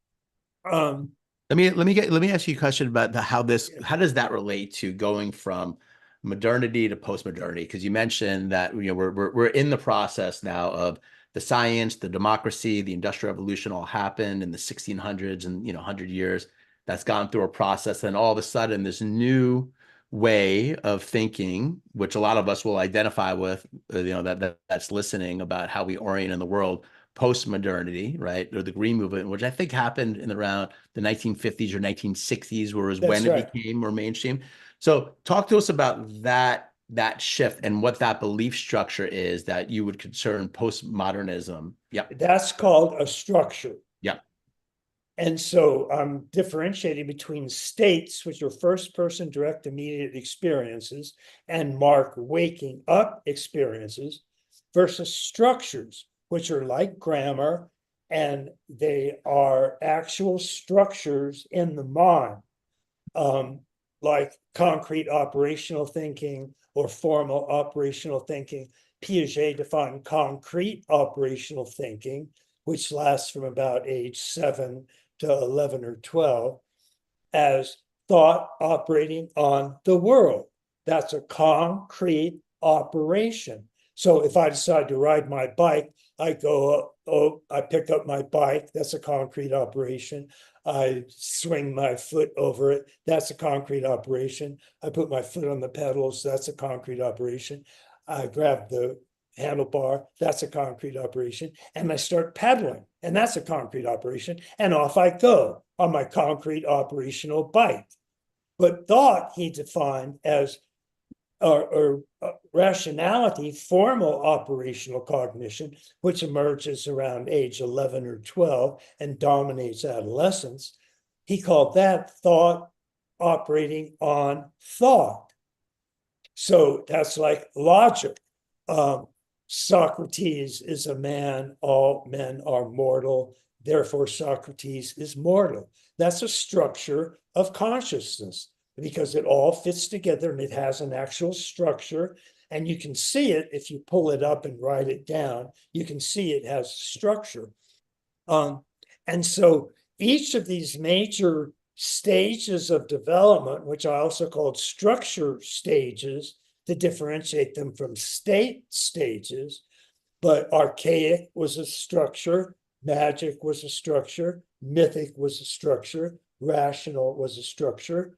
let me ask you a question about how does that relate to going from modernity to post-modernity? Because you mentioned that we're in the process now of the science, the democracy, the industrial revolution all happened in the 1600s and 100 years. That's gone through a process, and all of a sudden this new way of thinking, which a lot of us will identify with, that's listening, about how we orient in the world, post-modernity, right? Or the green movement, which I think happened in around the 1950s or 1960s, whereas when right. it became more mainstream. So talk to us about that shift and what that belief structure is that you would concern postmodernism. Yeah. That's called a structure. Yeah. And so I'm differentiating between states, which are first person direct immediate experiences, and mark waking up experiences, versus structures, which are like grammar, and they are actual structures in the mind, like concrete operational thinking or formal operational thinking. Piaget defined concrete operational thinking, which lasts from about age 7 to 11 or 12, as thought operating on the world. That's a concrete operation. So if I decide to ride my bike, I go, I pick up my bike. That's a concrete operation. I swing my foot over it. That's a concrete operation. I put my foot on the pedals. That's a concrete operation. I grab the handlebar. That's a concrete operation. And I start pedaling. And that's a concrete operation. And off I go on my concrete operational bike. But thought he defined as rationality, formal operational cognition, which emerges around age 11 or 12 and dominates adolescence. He called that thought operating on thought. So that's like logic. Socrates is a man, all men are mortal, therefore Socrates is mortal. That's a structure of consciousness, because it all fits together and it has an actual structure, and you can see it if you pull it up and write it down. You can see it has structure. And so each of these major stages of development, which I also called structure stages to differentiate them from state stages, but archaic was a structure, magic was a structure, mythic was a structure, rational was a structure,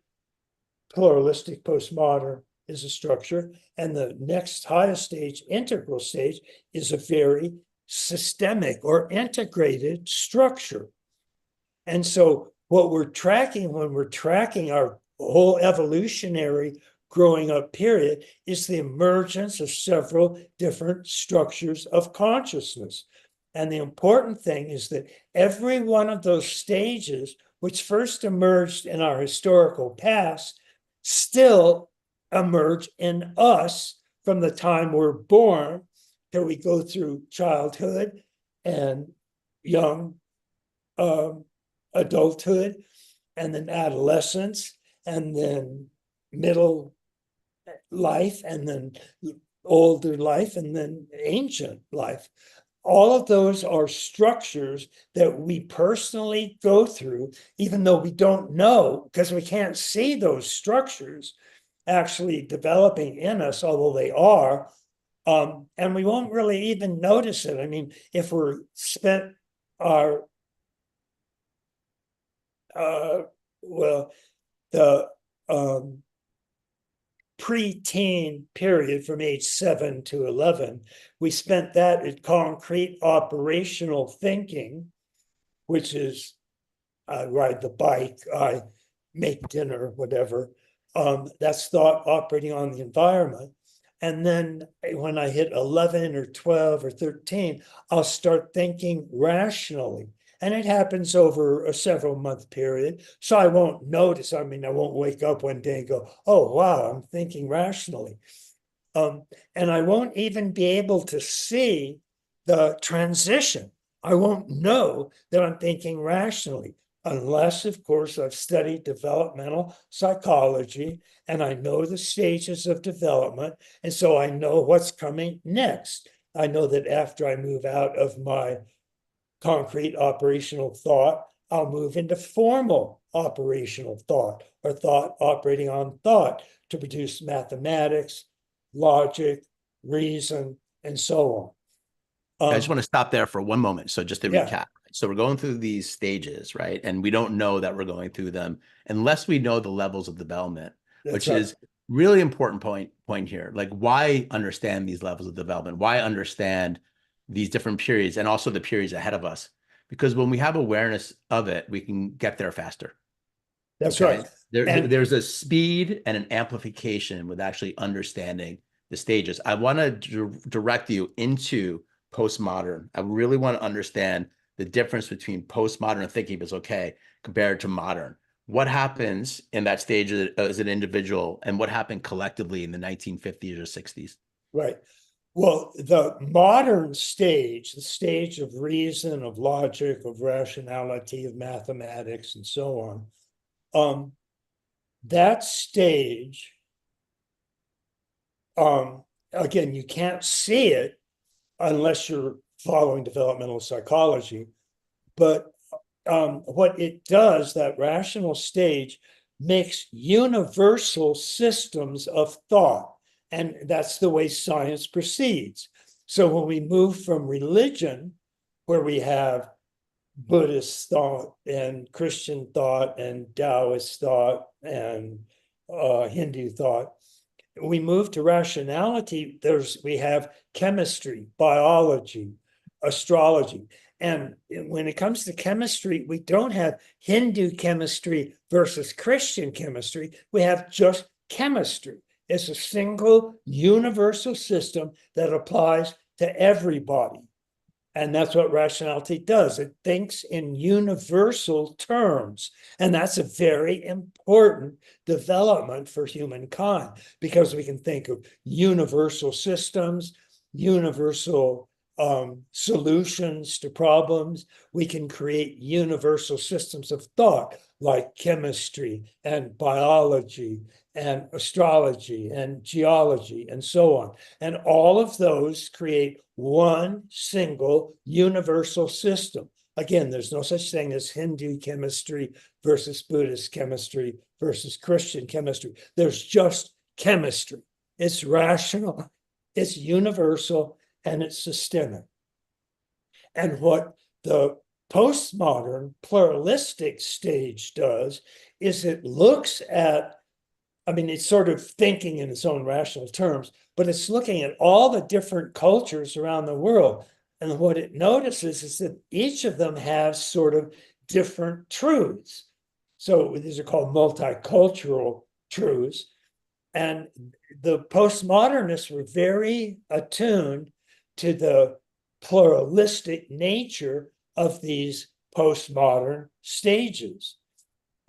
pluralistic postmodern is a structure, and the next highest stage, integral stage, is a very systemic or integrated structure. And so what we're tracking when we're tracking our whole evolutionary growing up period is the emergence of several different structures of consciousness. And the important thing is that every one of those stages, which first emerged in our historical past, still emerge in us from the time we're born till we go through childhood and young adulthood, and then adolescence, and then middle life, and then older life, and then ancient life. All of those are structures that we personally go through, even though we don't know, because we can't see those structures actually developing in us, although they are. And we won't really even notice it. I mean, if we're spent our, well, the preteen period from age 7 to 11, we spent that at concrete operational thinking, which is I ride the bike, I make dinner, whatever. That's thought operating on the environment. And then when I hit 11 or 12 or 13, I'll start thinking rationally. And it happens over a several month period. So I won't notice. I mean, I won't wake up one day and go, oh, wow, I'm thinking rationally. And I won't even be able to see the transition. I won't know that I'm thinking rationally, unless, of course, I've studied developmental psychology and I know the stages of development. And so I know what's coming next. I know that after I move out of my concrete operational thought, I'll move into formal operational thought or thought operating on thought to produce mathematics, logic, reason, and so on. I just want to stop there for one moment. So just to Yeah, recap. So we're going through these stages, right? And we don't know that we're going through them unless we know the levels of development, that's which right. is really important point here. Like, why understand these levels of development? Why understand these different periods and also the periods ahead of us? Because when we have awareness of it, we can get there faster. That's Okay. right. And There's a speed and an amplification with actually understanding the stages. I want to direct you into postmodern. I really want to understand the difference between postmodern thinking is okay compared to modern. What happens in that stage as an individual and what happened collectively in the 1950s or 60s? right. Well, the modern stage, the stage of reason, of logic, of rationality, of mathematics, and so on, that stage, again, you can't see it unless you're following developmental psychology. But what it does, that rational stage, makes universal systems of thought. And that's the way science proceeds. So when we move from religion, where we have Buddhist thought and Christian thought and Taoist thought and Hindu thought, we move to rationality. We have chemistry, biology, astrology. And when it comes to chemistry, we don't have Hindu chemistry versus Christian chemistry. We have just chemistry. It's a single universal system that applies to everybody. And that's what rationality does. It thinks in universal terms. And that's a very important development for humankind because we can think of universal systems, universal solutions to problems. We can create universal systems of thought like chemistry and biology and astrology and geology and so on. And all of those create one single universal system. Again, there's no such thing as Hindu chemistry versus Buddhist chemistry versus Christian chemistry. There's just chemistry. It's rational, it's universal, and it's systemic. And what the postmodern pluralistic stage does is it looks at, I mean, it's sort of thinking in its own rational terms, but it's looking at all the different cultures around the world. And what it notices is that each of them has sort of different truths. So these are called multicultural truths. And the postmodernists were very attuned to the pluralistic nature of these postmodern stages.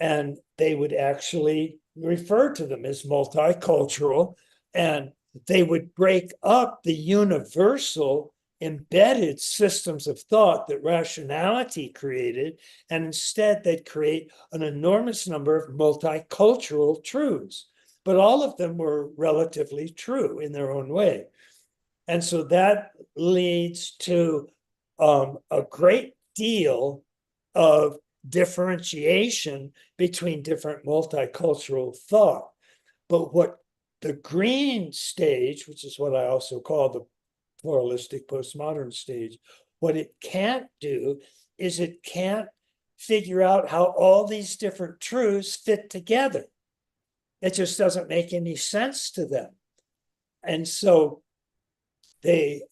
And they would actually refer to them as multicultural, and they would break up the universal embedded systems of thought that rationality created, and instead they'd create an enormous number of multicultural truths. But all of them were relatively true in their own way. And so that leads to a great deal of differentiation between different multicultural thought. But what the green stage, which is what I also call the pluralistic postmodern stage, what it can't do is it can't figure out how all these different truths fit together. It just doesn't make any sense to them. And so they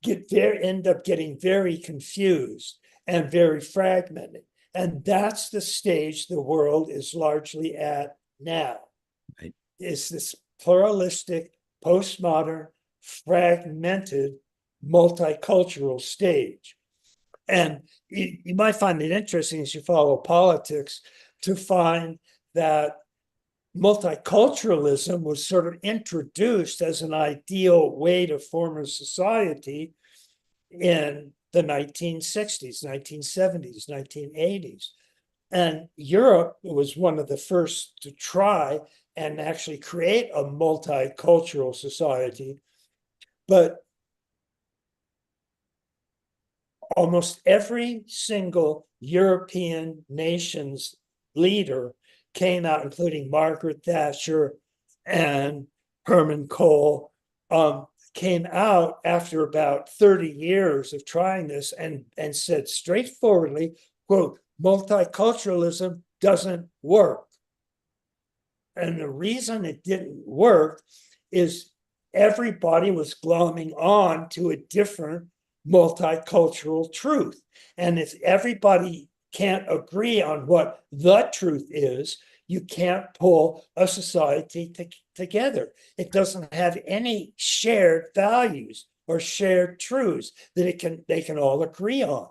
end up getting very confused and very fragmented. And that's the stage the world is largely at now. Right. Is this pluralistic, postmodern, fragmented, multicultural stage. And you might find it interesting as you follow politics to find that multiculturalism was sort of introduced as an ideal way to form a society in the 1960s, 1970s, 1980s. And Europe was one of the first to try and actually create a multicultural society. But almost every single European nation's leader came out, including Margaret Thatcher and Herman Kohl, came out after about 30 years of trying this and said straightforwardly, quote, multiculturalism doesn't work. And the reason it didn't work is everybody was glomming on to a different multicultural truth. And if everybody can't agree on what the truth is, you can't pull a society together. It doesn't have any shared values or shared truths that they can all agree on.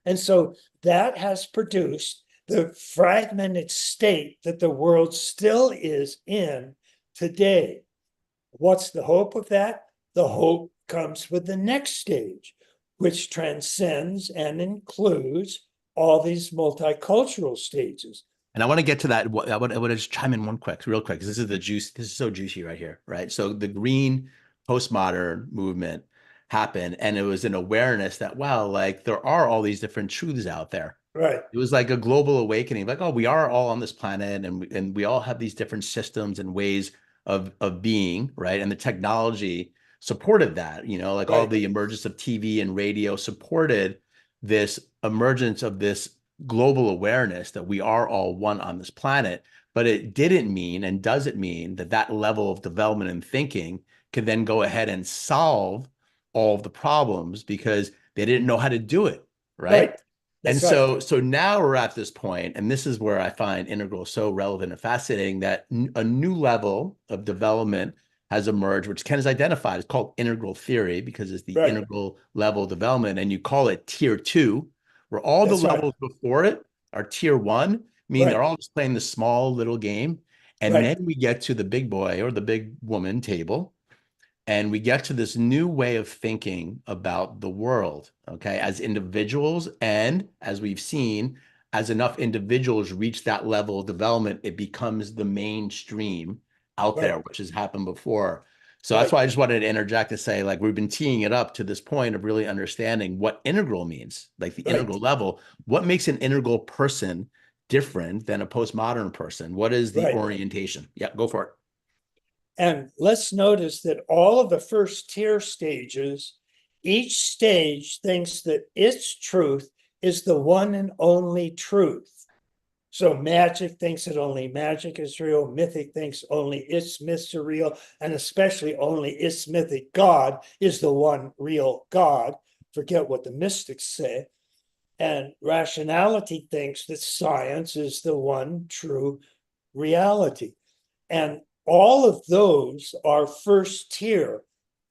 And so that has produced the fragmented state that the world still is in today. What's the hope of that? The hope comes with the next stage, which transcends and includes all these multicultural stages. And I want to get to that. I want to just chime in real quick, because this is the juice. This is so juicy right here, right? So the green postmodern movement happened, and it was an awareness that, wow, like there are all these different truths out there. Right. It was like a global awakening, like, oh, we are all on this planet, and we all have these different systems and ways of being, right? And the technology supported that, like all Right. the emergence of TV and radio supported this emergence of this global awareness that we are all one on this planet. But it didn't mean and doesn't mean that that level of development and thinking can then go ahead and solve all of the problems, because they didn't know how to do it, right? Right. And That's right. so now we're at this point, and this is where I find integral so relevant and fascinating, that a new level of development has emerged, which Ken has identified. It's called integral theory, because it's the Right. integral level of development, and you call it tier 2, where all the That's right. levels before it are tier 1, meaning they're Right. all just playing the small little game. And Right. then we get to the big boy or the big woman table, and we get to this new way of thinking about the world, okay, as individuals. And as we've seen, as enough individuals reach that level of development, it becomes the mainstream out Right. there, which has happened before. So that's Right. why I just wanted to interject to say, like, we've been teeing it up to this point of really understanding what integral means, like the Right. integral level. What makes an integral person different than a postmodern person? What is the Right. orientation? Yeah, go for it. And let's notice that all of the first tier stages, each stage thinks that its truth is the one and only truth. So magic thinks that only magic is real. Mythic thinks only its myths are real, and especially only its mythic God is the one real God. Forget what the mystics say. And rationality thinks that science is the one true reality. And all of those are first tier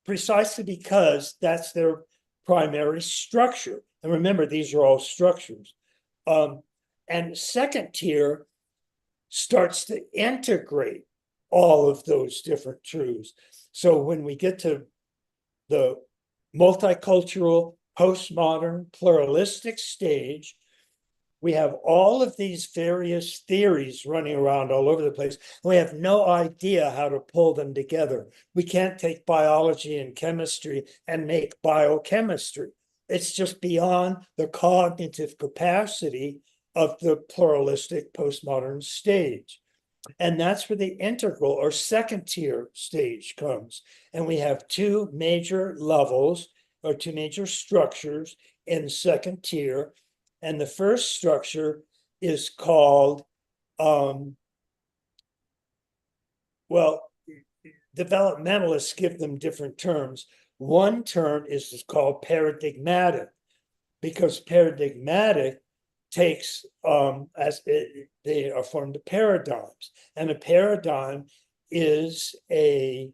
precisely because that's their primary structure. And remember, these are all structures. And second tier starts to integrate all of those different truths. So when we get to the multicultural, postmodern, pluralistic stage, we have all of these various theories running around all over the place. And we have no idea how to pull them together. We can't take biology and chemistry and make biochemistry. It's just beyond the cognitive capacity of the pluralistic postmodern stage. And that's where the integral or second tier stage comes. And we have two major levels or two major structures in second tier. And the first structure is called Um, well, developmentalists give them different terms. One term is called paradigmatic, because paradigmatic takes they are formed of paradigms, and a paradigm is a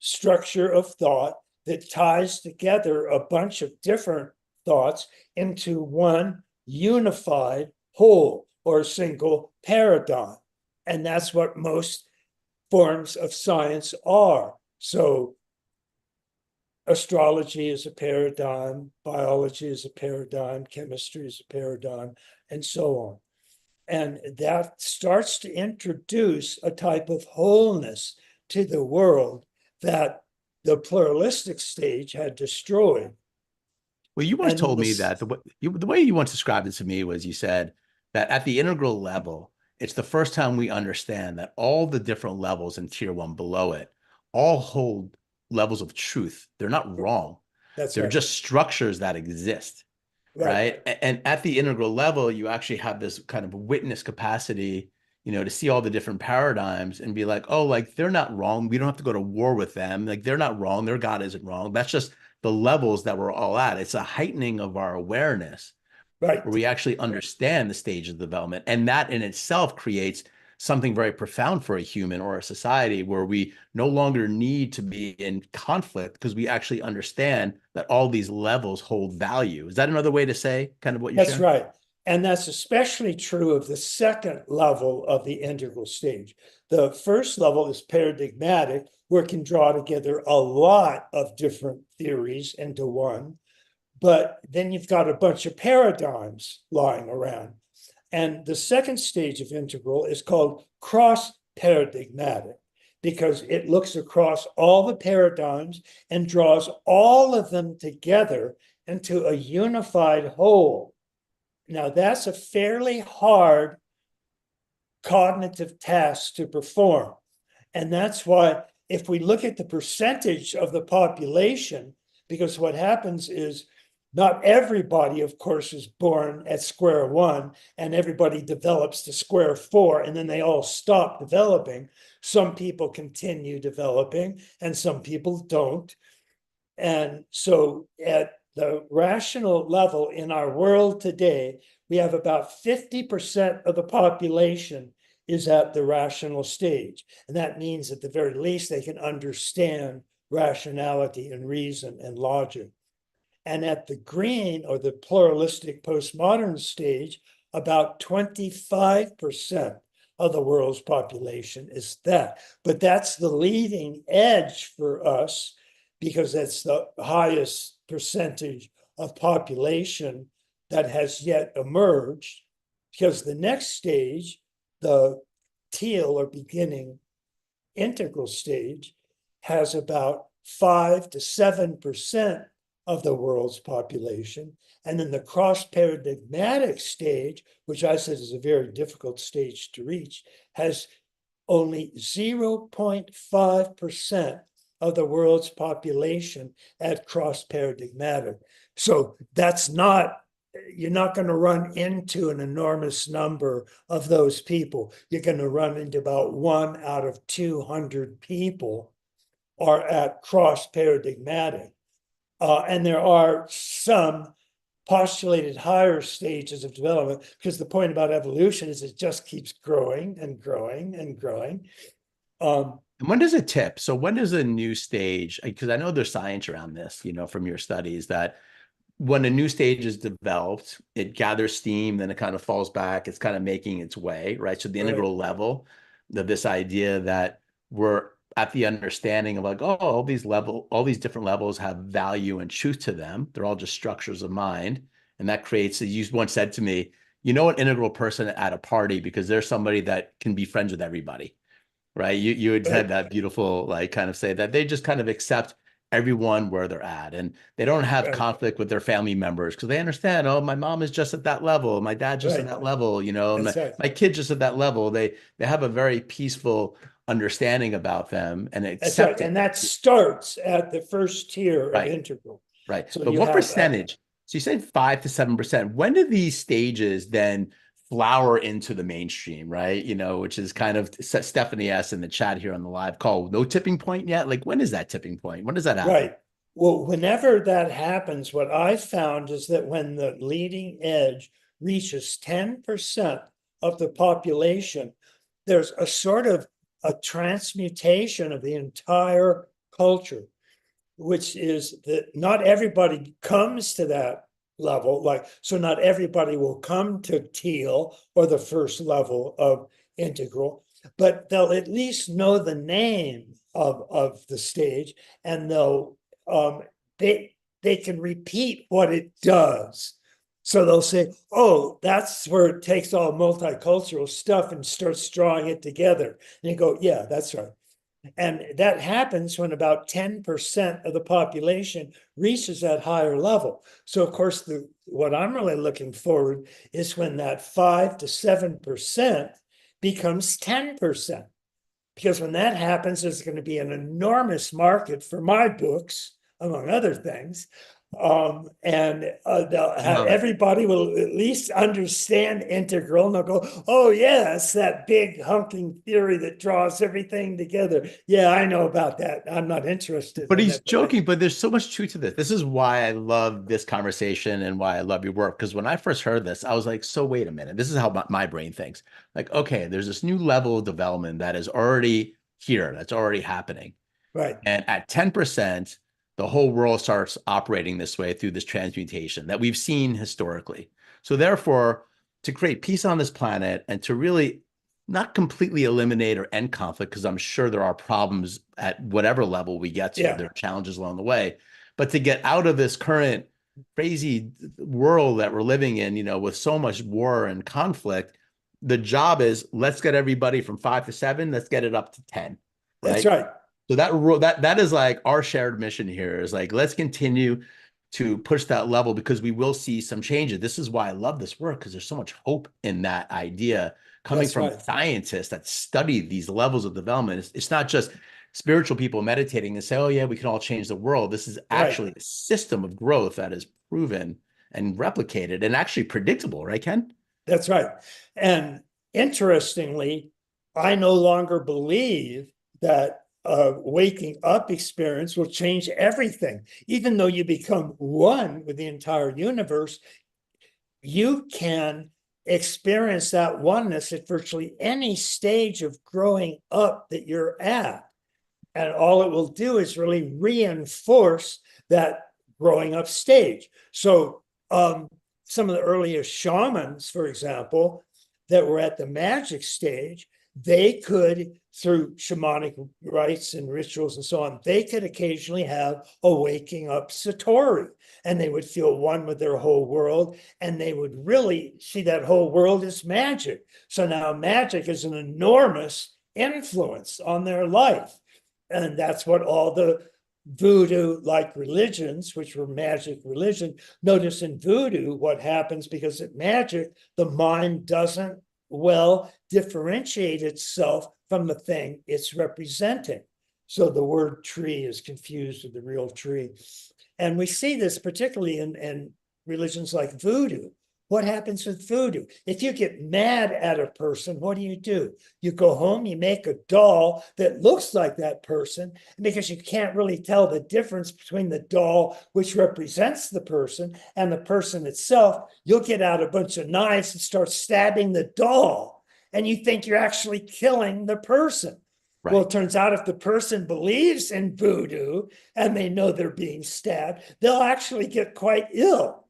structure of thought that ties together a bunch of different thoughts into one unified whole or single paradigm. And that's what most forms of science are. So astrology is a paradigm, biology is a paradigm, chemistry is a paradigm, and so on. And that starts to introduce a type of wholeness to the world that the pluralistic stage had destroyed. Well, you once And told me this, that the way you once described it to me was you said that at the integral level, it's the first time we understand that all the different levels in tier one below it all hold levels of truth. They're not wrong. that's They're right, just structures that exist, right, right? And at the integral level, you actually have this kind of witness capacity, to see all the different paradigms and be like, oh, like they're not wrong. We don't have to go to war with them. Like they're not wrong. Their God isn't wrong. That's just the levels that we're all at. It's a heightening of our awareness where right. we actually understand the stage of development. And that in itself creates something very profound for a human or a society where we no longer need to be in conflict because we actually understand that all these levels hold value. Is that another way to say kind of what you're That's sharing? right. And that's especially true of the second level of the integral stage. The first level is paradigmatic, where it can draw together a lot of different theories into one. But then you've got a bunch of paradigms lying around. And the second stage of integral is called cross paradigmatic, because it looks across all the paradigms and draws all of them together into a unified whole. Now, that's a fairly hard cognitive task to perform. And that's why, if we look at the percentage of the population, because what happens is not everybody, of course, is born at square one, and everybody develops to square four, and then they all stop developing. Some people continue developing, and some people don't. And so, at the rational level in our world today, we have about 50% of the population is at the rational stage. And that means at the very least, they can understand rationality and reason and logic. And at the green or the pluralistic postmodern stage, about 25% of the world's population is that. But that's the leading edge for us, because that's the highest percentage of population that has yet emerged. Because the next stage, the teal or beginning integral stage, has about 5 to 7% of the world's population. And then the cross paradigmatic stage, which I said is a very difficult stage to reach, has only 0.5% of the world's population at cross paradigmatic. So that's not, you're not going to run into an enormous number of those people. You're going to run into about 1 out of 200 people are at cross paradigmatic. And there are some postulated higher stages of development, because the point about evolution is it just keeps growing and growing and growing. And when does it tip? So when does a new stage, because I know there's science around this, from your studies, that when a new stage is developed, it gathers steam, then it kind of falls back. It's kind of making its way, right? So the Right, integral level of this idea that we're at the understanding of like, oh, all these different levels have value and truth to them. They're all just structures of mind. And that creates, as you once said to me, an integral person at a party because there's somebody that can be friends with everybody, right? You had right, said that beautiful, like kind of say that they just kind of accept everyone where they're at and they don't have right, conflict with their family members because they understand, oh, my mom is just at that level, my dad just at right. that level, That's right. my kid just at that level. They have a very peaceful understanding about them and That's right. accepting. And that starts at the first tier of Right, integral. right. So But you what have percentage? So you said 5 to 7%. When do these stages then flower into the mainstream, right? You know, which is kind of Stephanie S in the chat here on the live call. No tipping point yet. Like, when is that tipping point? When does that happen? Right. Well, whenever that happens, what I found is that when the leading edge reaches 10% of the population, there's a sort of a transmutation of the entire culture, which is that not everybody comes to that level. Like, so not everybody will come to teal or the first level of integral, but they'll at least know the name of the stage, and they'll they can repeat what it does. So they'll say, oh, that's where it takes all multicultural stuff and starts drawing it together. And you go, yeah, that's right. And that happens when about 10% of the population reaches that higher level. So of course, what I'm really looking forward is when that 5 to 7% becomes 10%. Because when that happens, there's going to be an enormous market for my books, among other things. Everybody will at least understand integral, and they'll go, oh yeah, it's that big hunking theory that draws everything together. Yeah, I know about that. I'm not interested But in he's it. joking, but there's so much truth to this. This is why I love this conversation and why I love your work. Because when I first heard this, I was like, so wait a minute. This is how my brain thinks. Like, okay, there's this new level of development that is already here, that's already happening. Right. And at 10%, the whole world starts operating this way through this transmutation that we've seen historically. So therefore, to create peace on this planet and to really not completely eliminate or end conflict, because I'm sure there are problems at whatever level we get to, Yeah. there are challenges along the way, but to get out of this current crazy world that we're living in, you know, with so much war and conflict, the job is let's get everybody from 5 to 7, let's get it up to 10, That's right? right. So that is like our shared mission here is like, let's continue to push that level because we will see some changes. This is why I love this work, because there's so much hope in that idea coming That's from right. scientists that study these levels of development. It's not just spiritual people meditating and say, oh yeah, we can all change the world. This is Right. actually a system of growth that is proven and replicated and actually predictable, right, Ken? That's right. And interestingly, I no longer believe that waking up experience will change everything. Even though you become one with the entire universe, you can experience that oneness at virtually any stage of growing up that you're at. And all it will do is really reinforce that growing up stage. So some of the earliest shamans, for example, that were at the magic stage, they could, through shamanic rites and rituals and so on, they could occasionally have a waking up satori, and they would feel one with their whole world, and they would really see that whole world as magic. So now magic is an enormous influence on their life. And that's what all the voodoo-like religions, which were magic religion, notice in voodoo what happens, because at magic, the mind doesn't well differentiate itself from the thing it's representing. So the word tree is confused with the real tree. And we see this particularly in religions like voodoo. What happens with voodoo? If you get mad at a person, what do? You go home, you make a doll that looks like that person, because you can't really tell the difference between the doll, which represents the person, and the person itself. You'll get out a bunch of knives and start stabbing the doll, and you think you're actually killing the person. Right. Well, it turns out if the person believes in voodoo and they know they're being stabbed, they'll actually get quite ill.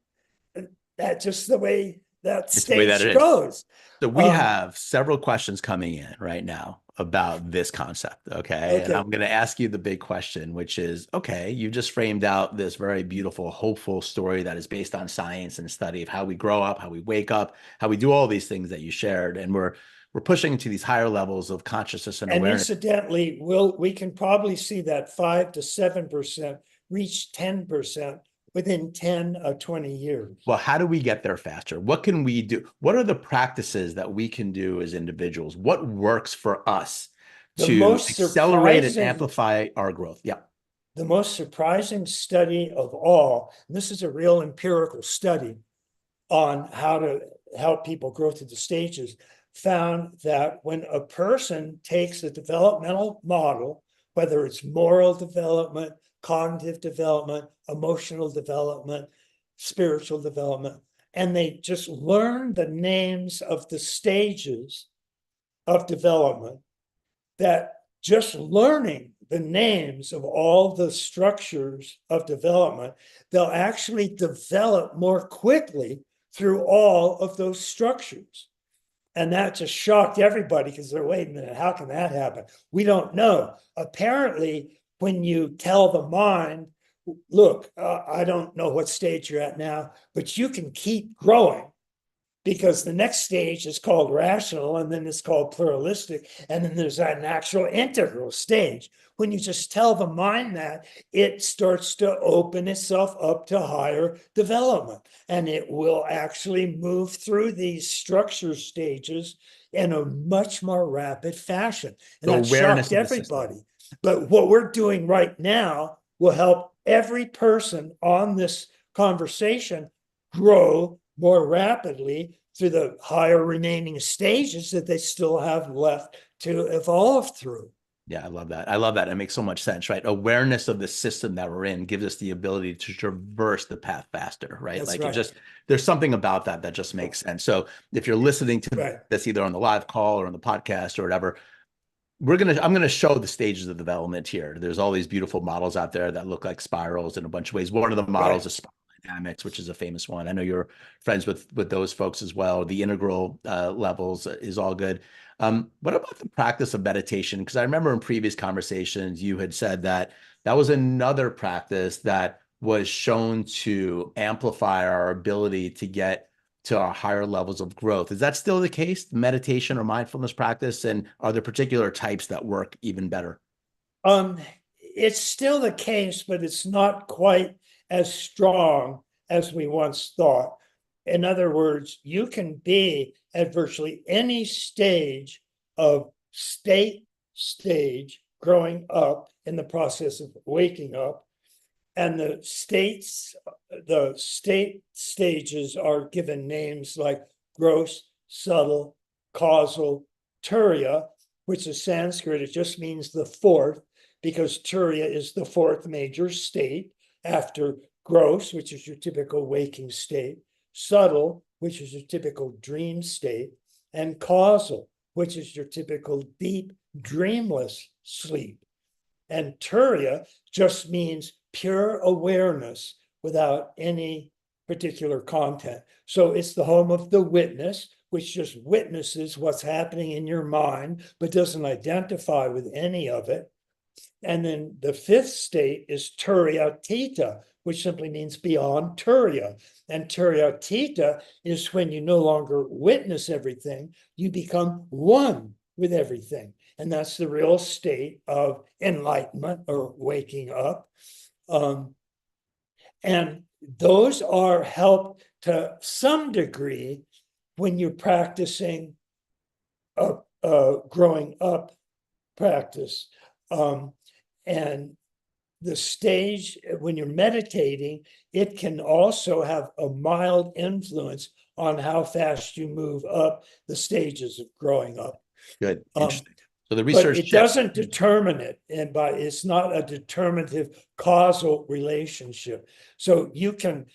That's just the way that It's the way that stage it is. goes. So we have several questions coming in right now about this concept. Okay. And Okay. I'm going to ask you the big question, which is, okay, you just framed out this very beautiful, hopeful story that is based on science and study of how we grow up, how we wake up, how we do all these things that you shared. And we're pushing to these higher levels of consciousness and And awareness. incidentally, we can probably see that 5 to 7% reach 10% within 10 or 20 years. Well, how do we get there faster? What can we do? What are the practices that we can do as individuals? What works for us to accelerate and amplify our growth? Yeah. The most surprising study of all, and this is a real empirical study on how to help people grow through the stages, found that when a person takes a developmental model, whether it's moral development, cognitive development, emotional development, spiritual development, and they just learn the names of the stages of development, that just learning the names of all the structures of development, they'll actually develop more quickly through all of those structures. And that just shocked everybody because they're, wait a minute, how can that happen? We don't know. Apparently, when you tell the mind, look, I don't know what stage you're at now, but you can keep growing, because the next stage is called rational, and then it's called pluralistic, and then there's an actual integral stage. When you just tell the mind that, it starts to open itself up to higher development, and it will actually move through these structure stages in a much more rapid fashion. And The that awareness shocked of the system. everybody. But what we're doing right now will help every person on this conversation grow more rapidly through the higher remaining stages that they still have left to evolve through. Yeah, I love that. I love that. It makes so much sense, right? Awareness of the system that we're in gives us the ability to traverse the path faster, right? That's Like it right. just, there's something about that that just makes sense. So if you're listening to Right. this either on the live call or on the podcast or whatever, I'm gonna show the stages of development here. There's all these beautiful models out there that look like spirals in a bunch of ways. One of the models Right. is spiral dynamics, which is a famous one. I know you're friends with those folks as well. The integral levels is all good. What about the practice of meditation? Because I remember in previous conversations you had said that that was another practice that was shown to amplify our ability to get to our higher levels of growth. Is that still the case, meditation or mindfulness practice? And are there particular types that work even better? It's still the case, but it's not quite as strong as we once thought. In other words, you can be at virtually any stage of stage growing up in the process of waking up. And the state stages are given names like gross, subtle, causal, turiya, which is Sanskrit. It just means the fourth, because turiya is the fourth major state after gross, which is your typical waking state, subtle, which is your typical dream state, and causal, which is your typical deep, dreamless sleep. And turiya just means pure awareness without any particular content. So it's the home of the witness, which just witnesses what's happening in your mind, but doesn't identify with any of it. And then the fifth state is turiyatita, which simply means beyond turiya. And turiyatita is when you no longer witness everything, you become one with everything. And that's the real state of enlightenment or waking up. And those are helped to some degree when you're practicing growing up practice. And the stage, when you're meditating, it can also have a mild influence on how fast you move up the stages of growing up. Good. Interesting. So the But research it shifts. doesn't determine it, and it's not a determinative causal relationship. So you can,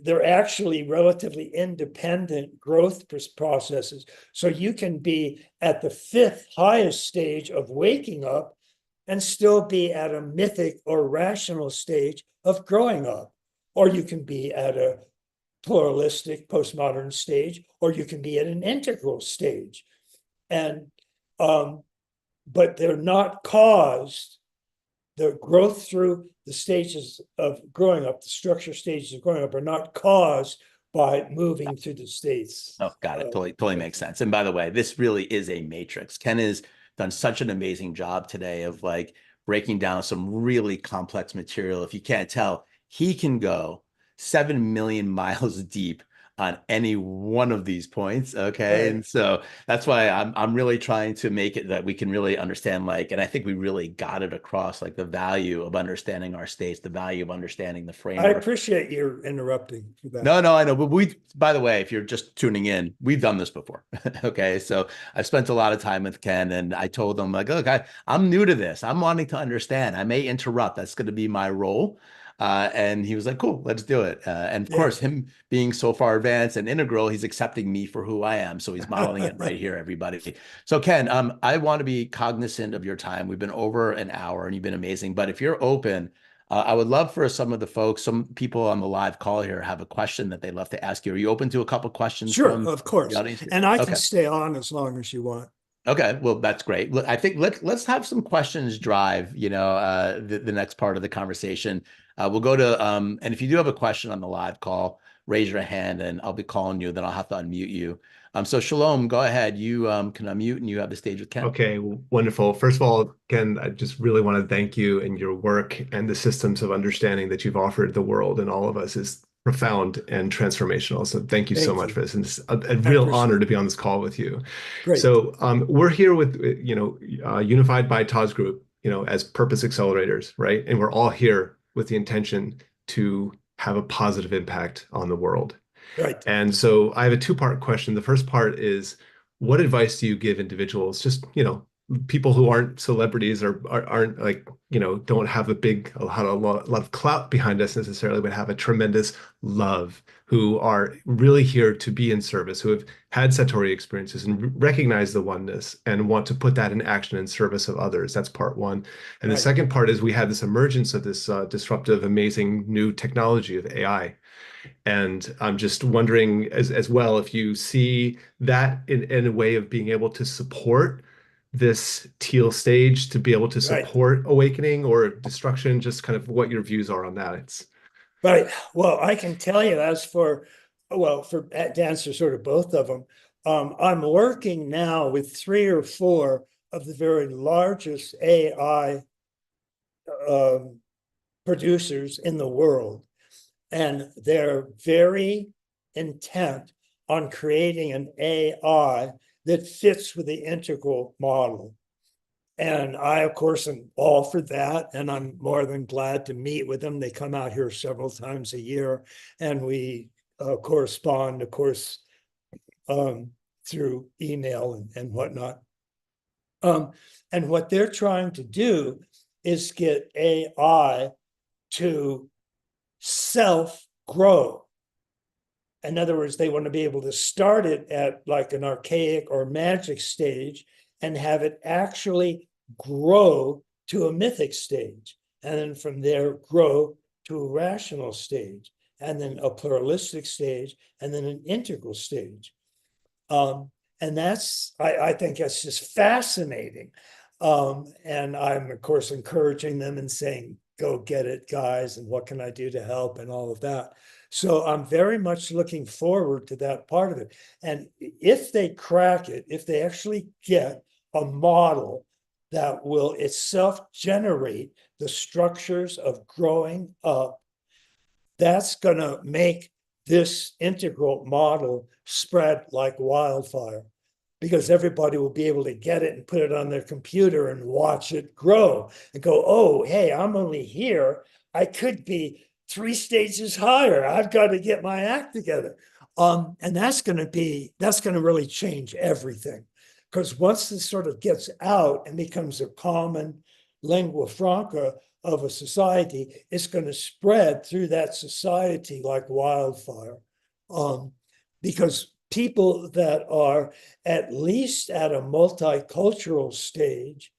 they're actually relatively independent growth processes. So you can be at the fifth highest stage of waking up and still be at a mythic or rational stage of growing up. Or you can be at a pluralistic postmodern stage, or you can be at an integral stage. And but they're not caused, the growth through the stages of growing up, the structure stages of growing up are not caused by moving through the states. Oh, got it. Totally makes sense. And by the way, this really is a matrix. Ken has done such an amazing job today of like breaking down some really complex material. If you can't tell, he can go 7 million miles deep on any one of these points. Okay. Right. And so that's why I'm really trying to make it that we can really understand, like, and I think we really got it across, like the value of understanding our states, the value of understanding the I framework. appreciate your interrupting for that. No, no, I know. But by the way, if you're just tuning in, we've done this before. Okay. So I've spent a lot of time with Ken and I told him, like, look, I'm new to this. I'm wanting to understand. I may interrupt. That's going to be my role. And he was like, cool, let's do it. And of Yeah. course, him being so far advanced and integral, he's accepting me for who I am. So he's modeling it right here, everybody. So Ken, I want to be cognizant of your time. We've been over an hour and you've been amazing. But if you're open, I would love for some of the folks, some people on the live call here have a question that they'd love to ask you. Are you open to a couple questions Sure, from of the course. audience here? And I can Okay. stay on as long as you want. Okay. Well, that's great. Look, I think let's have some questions drive, the next part of the conversation. We'll go to and if you do have a question on the live call, raise your hand and I'll be calling you, then I'll have to unmute you. So Shalom, go ahead. You can unmute and you have the stage with Ken. Okay, wonderful. First of all, Ken, I just really want to thank you and your work and the systems of understanding that you've offered the world and all of us is profound and transformational. So thank you so Thank much you. for this. And it's a I real appreciate honor it. to be on this call with you. Great. So we're here with, Unified by Todd's group, as purpose accelerators, right? And we're all here with the intention to have a positive impact on the world. Right. And so I have a two-part question. The first part is, what advice do you give individuals, just, people who aren't celebrities or aren't like, don't have a lot of clout behind us necessarily, but have a tremendous love, who are really here to be in service, who have had Satori experiences and recognize the oneness and want to put that in action in service of others. That's part one. And the Right. second part is we have this emergence of this disruptive, amazing new technology of AI. And I'm just wondering as well if you see that in a way of being able to support this teal stage, to be able to Right. support awakening or destruction, just kind of what your views are on that. It's Right. Well, I can tell you to answer sort of both of them, I'm working now with 3 or 4 of the very largest AI producers in the world. And they're very intent on creating an AI that fits with the integral model. And I, of course, am all for that. And I'm more than glad to meet with them. They come out here several times a year and we correspond, of course, through email and whatnot. And what they're trying to do is get AI to self-grow. In other words, they want to be able to start it at like an archaic or magic stage and have it actually grow to a mythic stage. And then from there, grow to a rational stage, and then a pluralistic stage, and then an integral stage. And I think that's just fascinating. And I'm, of course, encouraging them and saying, go get it, guys, and what can I do to help and all of that. So I'm very much looking forward to that part of it. And if they crack it, if they actually get a model that will itself generate the structures of growing up, that's going to make this integral model spread like wildfire, because everybody will be able to get it and put it on their computer and watch it grow and go, oh, hey, I'm only here. I could be 3 stages higher. I've got to get my act together. And that's going to really change everything. Because once this sort of gets out and becomes a common lingua franca of a society, it's going to spread through that society like wildfire. Because people that are at least at a multicultural stage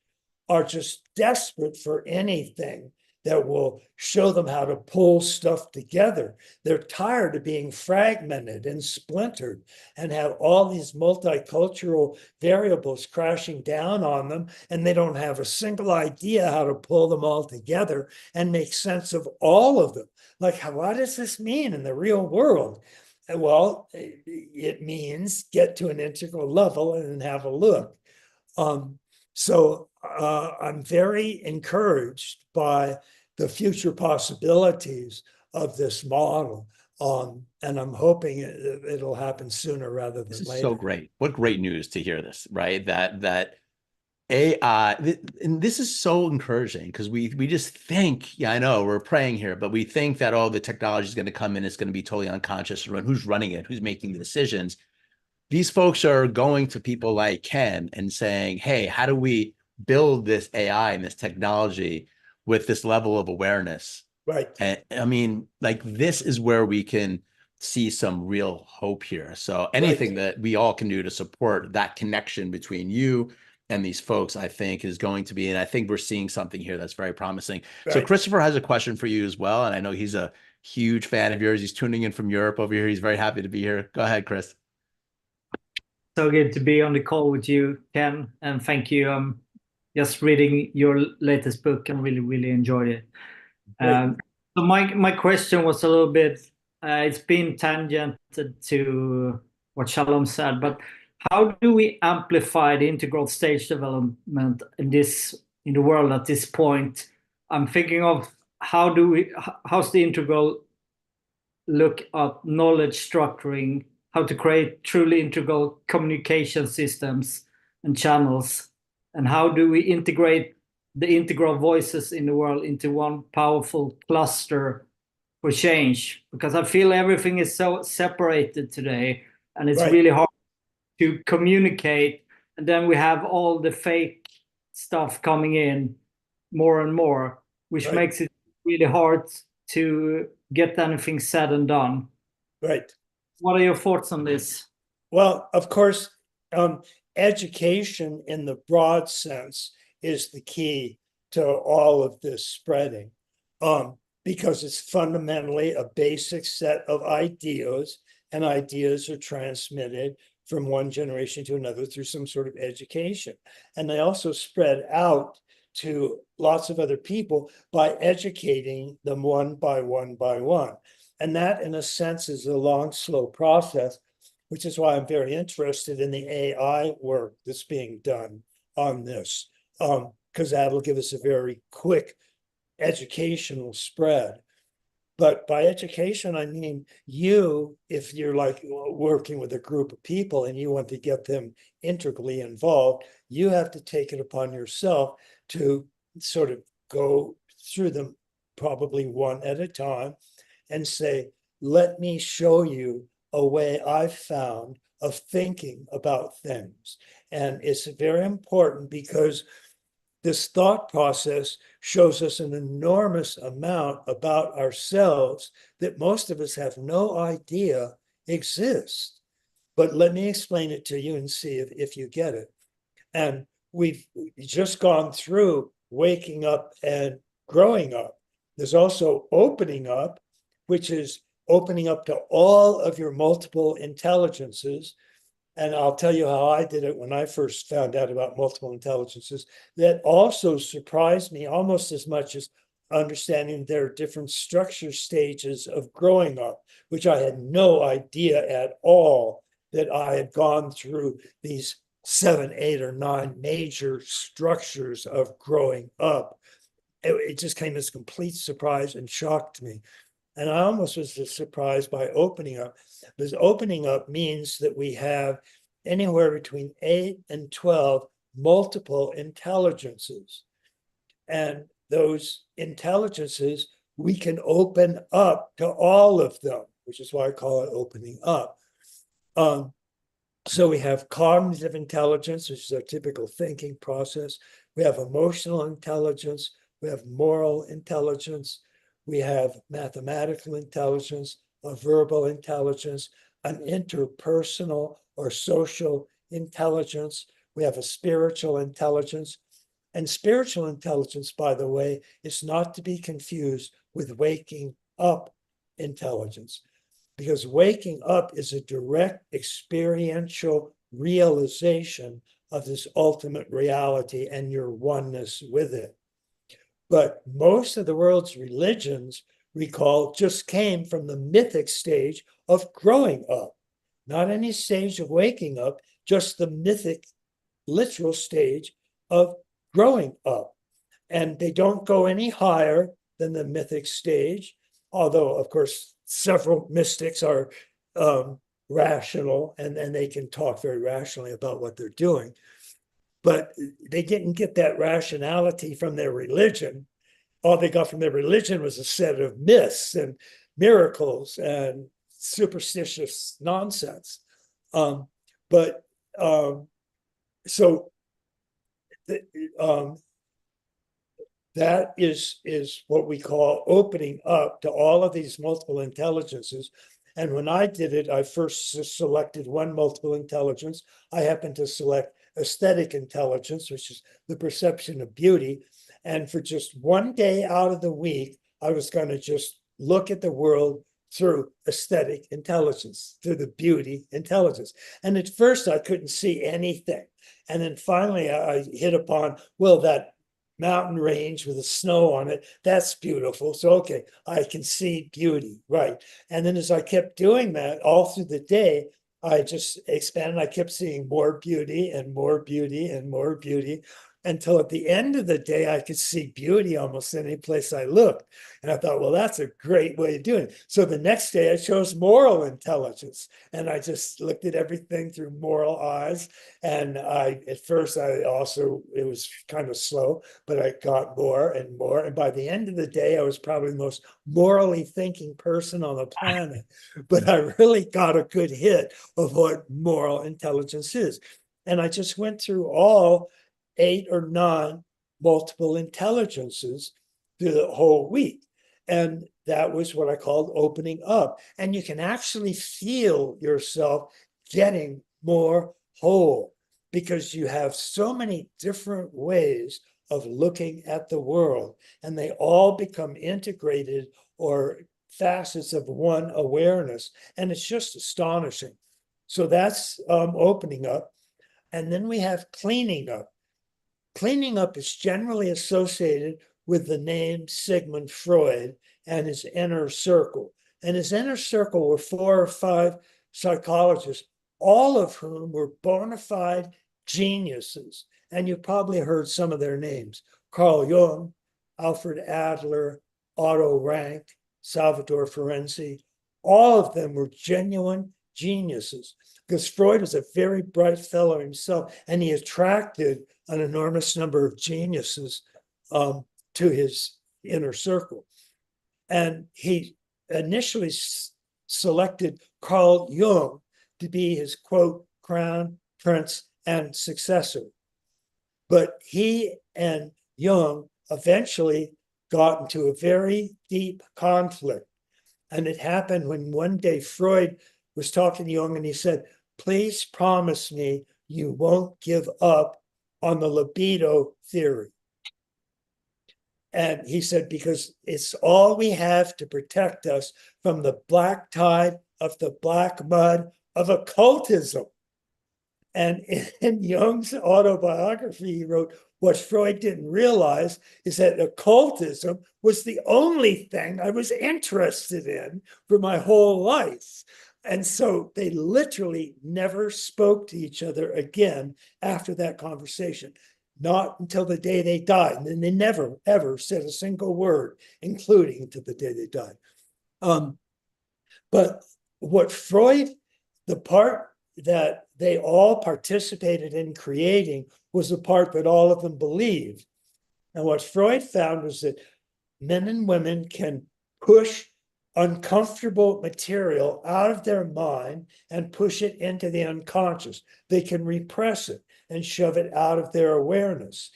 are just desperate for anything that will show them how to pull stuff together. They're tired of being fragmented and splintered and have all these multicultural variables crashing down on them, and they don't have a single idea how to pull them all together and make sense of all of them. Like, what does this mean in the real world? Well, it means get to an integral level and have a look. So I'm very encouraged by the future possibilities of this model. And I'm hoping it'll happen sooner rather This than is so later. great. What great news to hear this, right? That AI, and this is so encouraging because we just think, yeah, I know we're praying here, but we think that, oh, the technology is going to come in, it's going to be totally unconscious, and who's running it, who's making the decisions. These folks are going to people like Ken and saying, hey, how do we build this AI and this technology with this level of awareness? Right. And I mean, like, this is where we can see some real hope here. So anything that we all can do to support that connection between you and these folks, I think is going to be, and I think we're seeing something here that's very promising. So Right. Christopher has a question for you as well. And I know he's a huge fan of yours. He's tuning in from Europe over here. He's very happy to be here. Go ahead, Chris. So good to be on the call with you, Ken, and thank you. Just reading your latest book and really enjoyed it. So my question was a little bit, it's been tangented to what Shalom said, but how do we amplify the integral stage development in the world at this point? I'm thinking of how's the integral look at knowledge structuring, how to create truly integral communication systems and channels, and how do we integrate the integral voices in the world into one powerful cluster for change? Because I feel everything is so separated today, and it's really hard to communicate. And then we have all the fake stuff coming in more and more, which makes it really hard to get anything said and done. Right. What are your thoughts on this? Well, of course, education in the broad sense is the key to all of this spreading, because it's fundamentally a basic set of ideas, and ideas are transmitted from one generation to another through some sort of education. And they also spread out to lots of other people by educating them one by one by one. And that, in a sense, is a long, slow process, which is why I'm very interested in the AI work that's being done on this, because that'll give us a very quick educational spread. But by education, I mean if you're like working with a group of people and you want to get them integrally involved, you have to take it upon yourself to sort of go through them probably one at a time and say, let me show you a way I've found of thinking about things. And it's very important because this thought process shows us an enormous amount about ourselves that most of us have no idea exists. But let me explain it to you and see if you get it. And we've just gone through waking up and growing up. There's also opening up, which is opening up to all of your multiple intelligences. And I'll tell you how I did it when I first found out about multiple intelligences. That also surprised me almost as much as understanding there are different structure stages of growing up, which I had no idea at all that I had gone through these 7, 8, or 9 major structures of growing up. It just came as a complete surprise and shocked me. And I almost was surprised by opening up, because opening up means that we have anywhere between 8 and 12 multiple intelligences. And those intelligences, we can open up to all of them, which is why I call it opening up. So we have cognitive intelligence, which is our typical thinking process. We have emotional intelligence. We have moral intelligence. We have mathematical intelligence, a verbal intelligence, an interpersonal or social intelligence. We have a spiritual intelligence. And spiritual intelligence, by the way, is not to be confused with waking up intelligence, because waking up is a direct experiential realization of this ultimate reality and your oneness with it. But most of the world's religions, recall, just came from the mythic stage of growing up, not any stage of waking up, just the mythic, literal stage of growing up. And they don't go any higher than the mythic stage, although, of course, several mystics are rational, and they can talk very rationally about what they're doing. But they didn't get that rationality from their religion. All they got from their religion was a set of myths and miracles and superstitious nonsense. So that is what we call opening up to all of these multiple intelligences. And when I did it, I first selected one multiple intelligence. I happened to select aesthetic intelligence, which is the perception of beauty. And for just one day out of the week, I was going to just look at the world through aesthetic intelligence, through the beauty intelligence. And at first, I couldn't see anything. And then finally, I hit upon, well, that mountain range with the snow on it, that's beautiful. So, okay, I can see beauty, right? And then as I kept doing that all through the day, I just expanded. I kept seeing more beauty and more beauty and more beauty, until at the end of the day, I could see beauty almost any place I looked. And I thought, well, that's a great way of doing it. So the next day I chose moral intelligence, and I just looked at everything through moral eyes. And at first it was kind of slow, but I got more and more. And by the end of the day, I was probably the most morally thinking person on the planet. But I really got a good hit of what moral intelligence is. And I just went through all 8 or 9 multiple intelligences through the whole week. And that was what I called opening up. And you can actually feel yourself getting more whole, because you have so many different ways of looking at the world, and they all become integrated or facets of one awareness. And it's just astonishing. So that's opening up. And then we have cleaning up. Cleaning up is generally associated with the name Sigmund Freud and his inner circle. And his inner circle were 4 or 5 psychologists, all of whom were bona fide geniuses. And you've probably heard some of their names: Carl Jung, Alfred Adler, Otto Rank, Salvador Ferenczi. All of them were genuine geniuses, because Freud was a very bright fellow himself, and he attracted an enormous number of geniuses to his inner circle. And he initially selected Carl Jung to be his, quote, crown prince and successor. But he and Jung eventually got into a very deep conflict. And it happened when one day Freud was talking to Jung, and he said, "Please promise me you won't give up on the libido theory." And he said, because it's all we have to protect us from the black tide of the black mud of occultism. And in Jung's autobiography, he wrote, what Freud didn't realize is that occultism was the only thing I was interested in for my whole life. And so they literally never spoke to each other again after that conversation, not until the day they died. And then they never, ever said a single word, including to the day they died. But what Freud, the part that they all participated in creating, was the part that all of them believed. And what Freud found was that men and women can push uncomfortable material out of their mind and push it into the unconscious. They can repress it and shove it out of their awareness.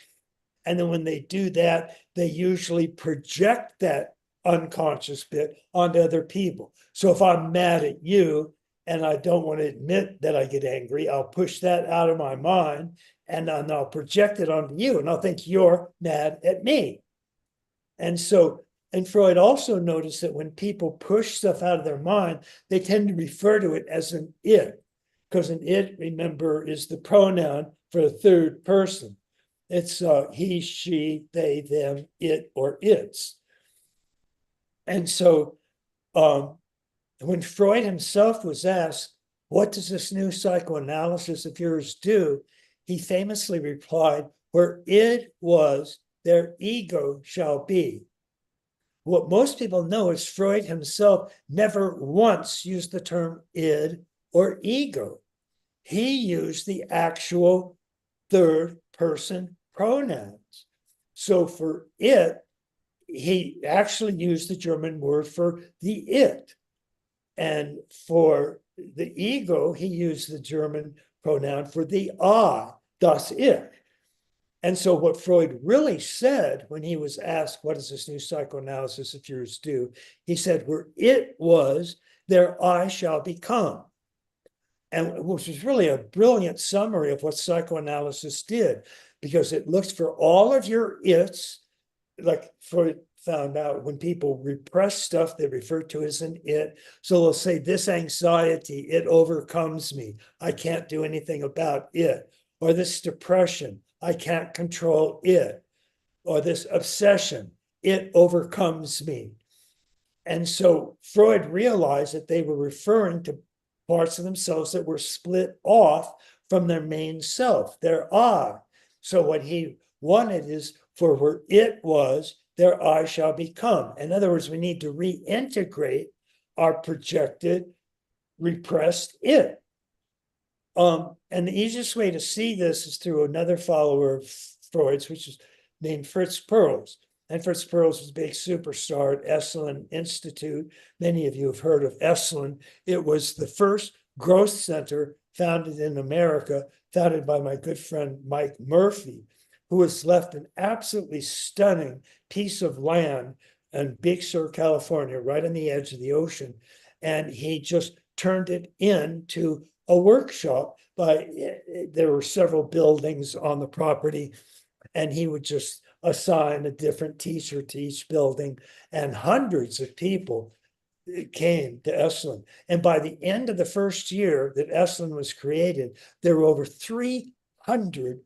And then when they do that, they usually project that unconscious bit onto other people. So if I'm mad at you and I don't want to admit that I get angry, I'll push that out of my mind and I'll project it onto you, and I'll think you're mad at me. And Freud also noticed that when people push stuff out of their mind, they tend to refer to it as an it, because an it, remember, is the pronoun for a third person. It's he, she, they, them, it, or its. And so when Freud himself was asked, what does this new psychoanalysis of yours do? He famously replied, where it was, their ego shall be. what most people know is Freud himself never once used the term id or ego. He used the actual third person pronouns. So for it, he actually used the German word for the it. And for the ego, he used the German pronoun for the I, das Ich. And so what Freud really said when he was asked, what does this new psychoanalysis of yours do? He said, where it was, there I shall become. And which was really a brilliant summary of what psychoanalysis did, because it looks for all of your it's, like Freud found out when people repress stuff, they refer to as an it. So they'll say, this anxiety, it overcomes me. I can't do anything about it. Or this depression, I can't control it. Or this obsession, it overcomes me. And so Freud realized that they were referring to parts of themselves that were split off from their main self, their I. So what he wanted is for where it was, there I shall become. In other words, we need to reintegrate our projected, repressed it. And the easiest way to see this is through another follower of Freud's, which is named Fritz Perls. And Fritz Perls was a big superstar at Esalen Institute. Many of you have heard of Esalen. It was the first growth center founded in America, founded by my good friend Mike Murphy, who was left an absolutely stunning piece of land in Big Sur, California, right on the edge of the ocean. And he just turned it into a workshop. There were several buildings on the property, and he would just assign a different teacher to each building, and hundreds of people came to Esalen. And by the end of the first year that Esalen was created, there were over 300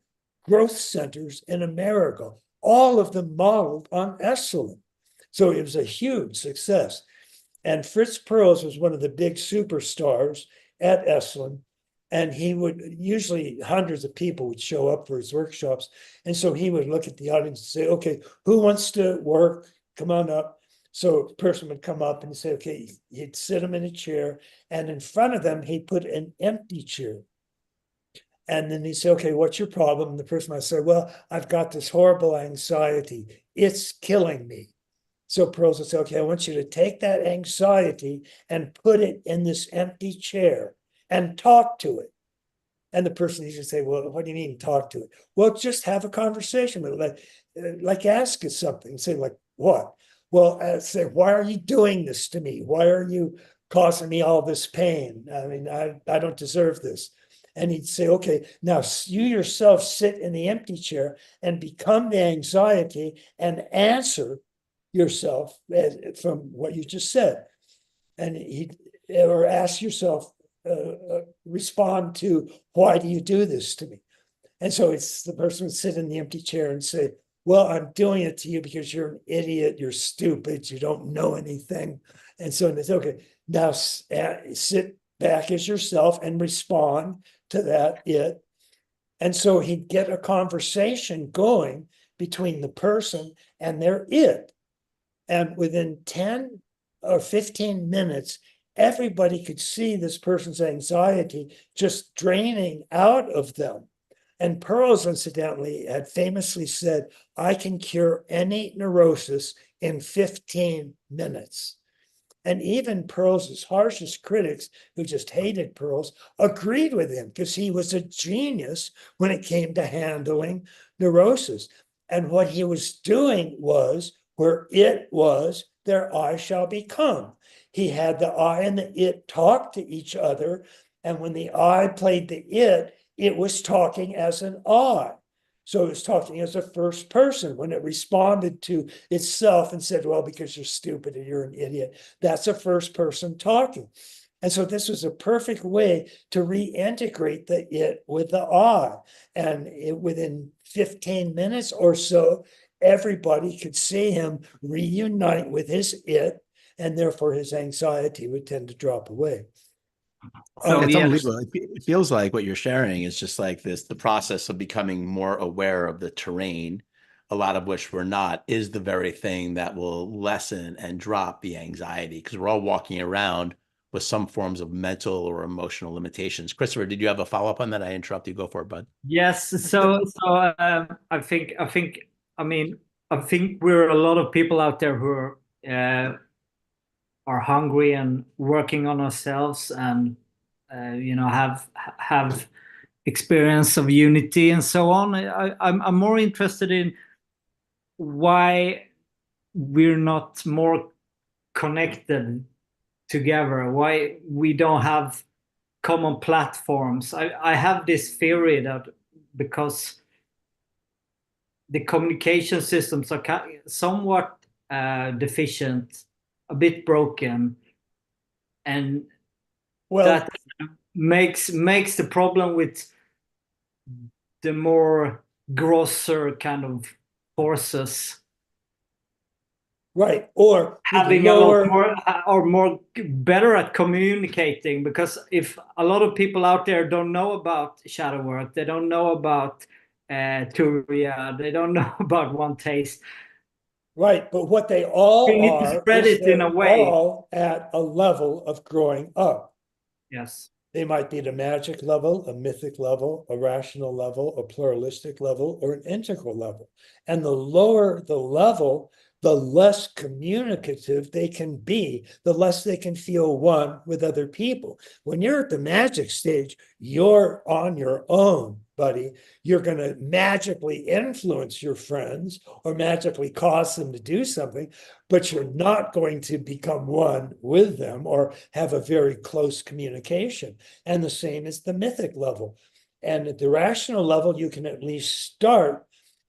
growth centers in America, all of them modeled on Esalen. So it was a huge success. And Fritz Perls was one of the big superstars at Esalen. And he would usually hundreds of people would show up for his workshops. And so he would look at the audience and say, okay, who wants to work? Come on up. So a person would come up and say, okay, he'd sit him in a chair, and in front of them, he'd put an empty chair. And then he'd say, okay, what's your problem? And the person might say, well, I've got this horrible anxiety. It's killing me. So Perls would say, okay, I want you to take that anxiety and put it in this empty chair and talk to it. And the person usually say, well, what do you mean talk to it? Well, just have a conversation with it, like ask it something. Say, like, what? Well, say, why are you doing this to me? Why are you causing me all this pain? I mean, I don't deserve this. And he'd say, okay, now you yourself sit in the empty chair and become the anxiety and answer yourself from what you just said. And or ask yourself, respond to, why do you do this to me? And so it's the person would sit in the empty chair and say, well, I'm doing it to you because you're an idiot, you're stupid, you don't know anything. And so it's okay, now sit back as yourself and respond to that it. And so he'd get a conversation going between the person and their it. And within 10 or 15 minutes, everybody could see this person's anxiety just draining out of them. And Perls, incidentally, had famously said, I can cure any neurosis in 15 minutes. And even Perls' harshest critics, who just hated Perls, agreed with him because he was a genius when it came to handling neurosis. And what he was doing was, where it was, there I shall become. He had the I and the it talk to each other. And when the I played the it was talking as an I. So it was talking as a first person. When it responded to itself and said, well, because you're stupid and you're an idiot, that's a first person talking. And so this was a perfect way to reintegrate the it with the I. And within 15 minutes or so, everybody could see him reunite with his it, and therefore his anxiety would tend to drop away. So, It's yes. unbelievable. It feels like what you're sharing is just like this, the process of becoming more aware of the terrain a lot of which we're not, is the very thing that will lessen and drop the anxiety, because we're all walking around with some forms of mental or emotional limitations. Christopher, did you have a follow-up on that? I interrupted you. Go for it, bud. Yes. So I think we're a lot of people out there who are hungry and working on ourselves, and have experience of unity and so on. I'm more interested in why we're not more connected together, why we don't have common platforms. I have this theory that because the communication systems are somewhat deficient, a bit broken, and that makes the problem with the more grosser kind of forces, right, or having a lot more or more better at communicating. Because if a lot of people out there don't know about shadow work, they don't know about Turiya, they don't know about One Taste. Right, but what they all We need to are spread is it in a they're way. all at a level of growing up. Yes. They might be at a magic level, a mythic level, a rational level, a pluralistic level, or an integral level. And the lower the level, the less communicative they can be, the less they can feel one with other people. When you're at the magic stage, you're on your own, buddy. You're going to magically influence your friends or magically cause them to do something, but you're not going to become one with them or have a very close communication. And the same is the mythic level. And at the rational level, you can at least start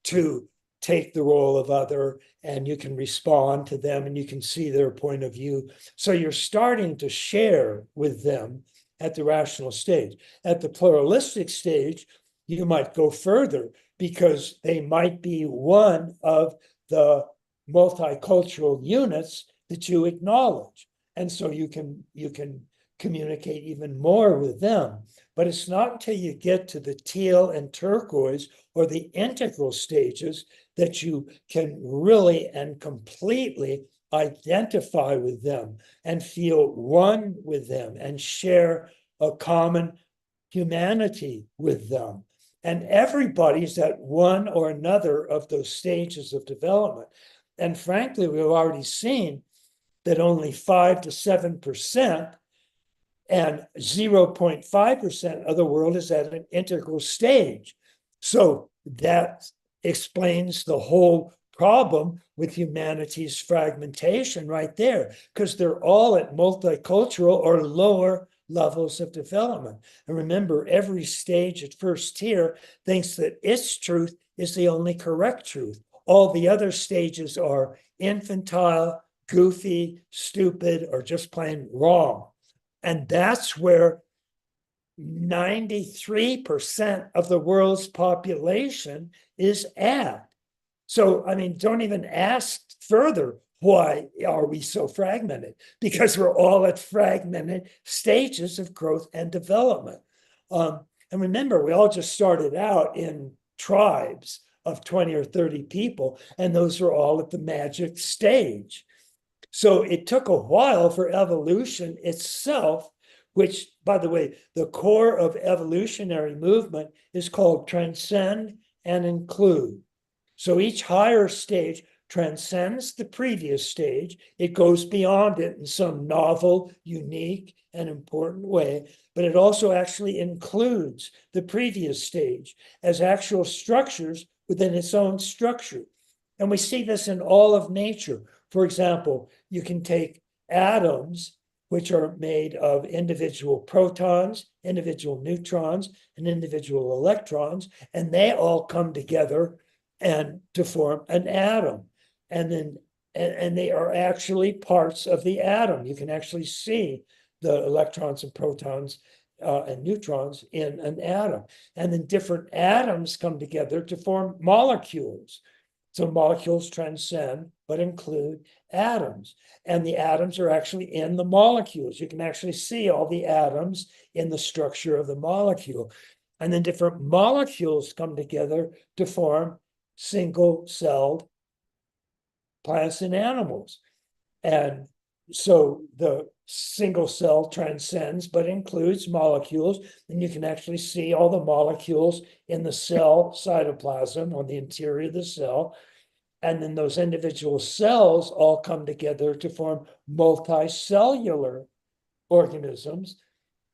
to take the role of other, and you can respond to them and you can see their point of view. So you're starting to share with them at the rational stage. At the pluralistic stage, you might go further because they might be one of the multicultural units that you acknowledge. And so you can communicate even more with them. But it's not until you get to the teal and turquoise or the integral stages that you can really and completely identify with them and feel one with them and share a common humanity with them. And everybody's at one or another of those stages of development. And frankly, we've already seen that only 5 to 7% and 0.5% of the world is at an integral stage. So that explains the whole problem with humanity's fragmentation right there, because they're all at multicultural or lower levels of development. And remember, every stage at first tier thinks that its truth is the only correct truth. All the other stages are infantile, goofy, stupid, or just plain wrong. And that's where 93% of the world's population is at. So, I mean, don't even ask further, why are we so fragmented? Because we're all at fragmented stages of growth and development. And remember, we all just started out in tribes of 20 or 30 people, and those are all at the magic stage. So it took a while for evolution itself, which, by the way, the core of evolutionary movement is called transcend and include. So each higher stage transcends the previous stage. It goes beyond it in some novel, unique, and important way, but it also actually includes the previous stage as actual structures within its own structure. And we see this in all of nature. For example, you can take atoms, which are made of individual protons, individual neutrons, and individual electrons, and they all come together and to form an atom. And they are actually parts of the atom. You can actually see the electrons and protons and neutrons in an atom. And then different atoms come together to form molecules. So molecules transcend, but include atoms. And the atoms are actually in the molecules. You can actually see all the atoms in the structure of the molecule. And then different molecules come together to form single-celled plants and animals. And so the single cell transcends, but includes molecules, and you can actually see all the molecules in the cell cytoplasm on the interior of the cell. And then those individual cells all come together to form multicellular organisms.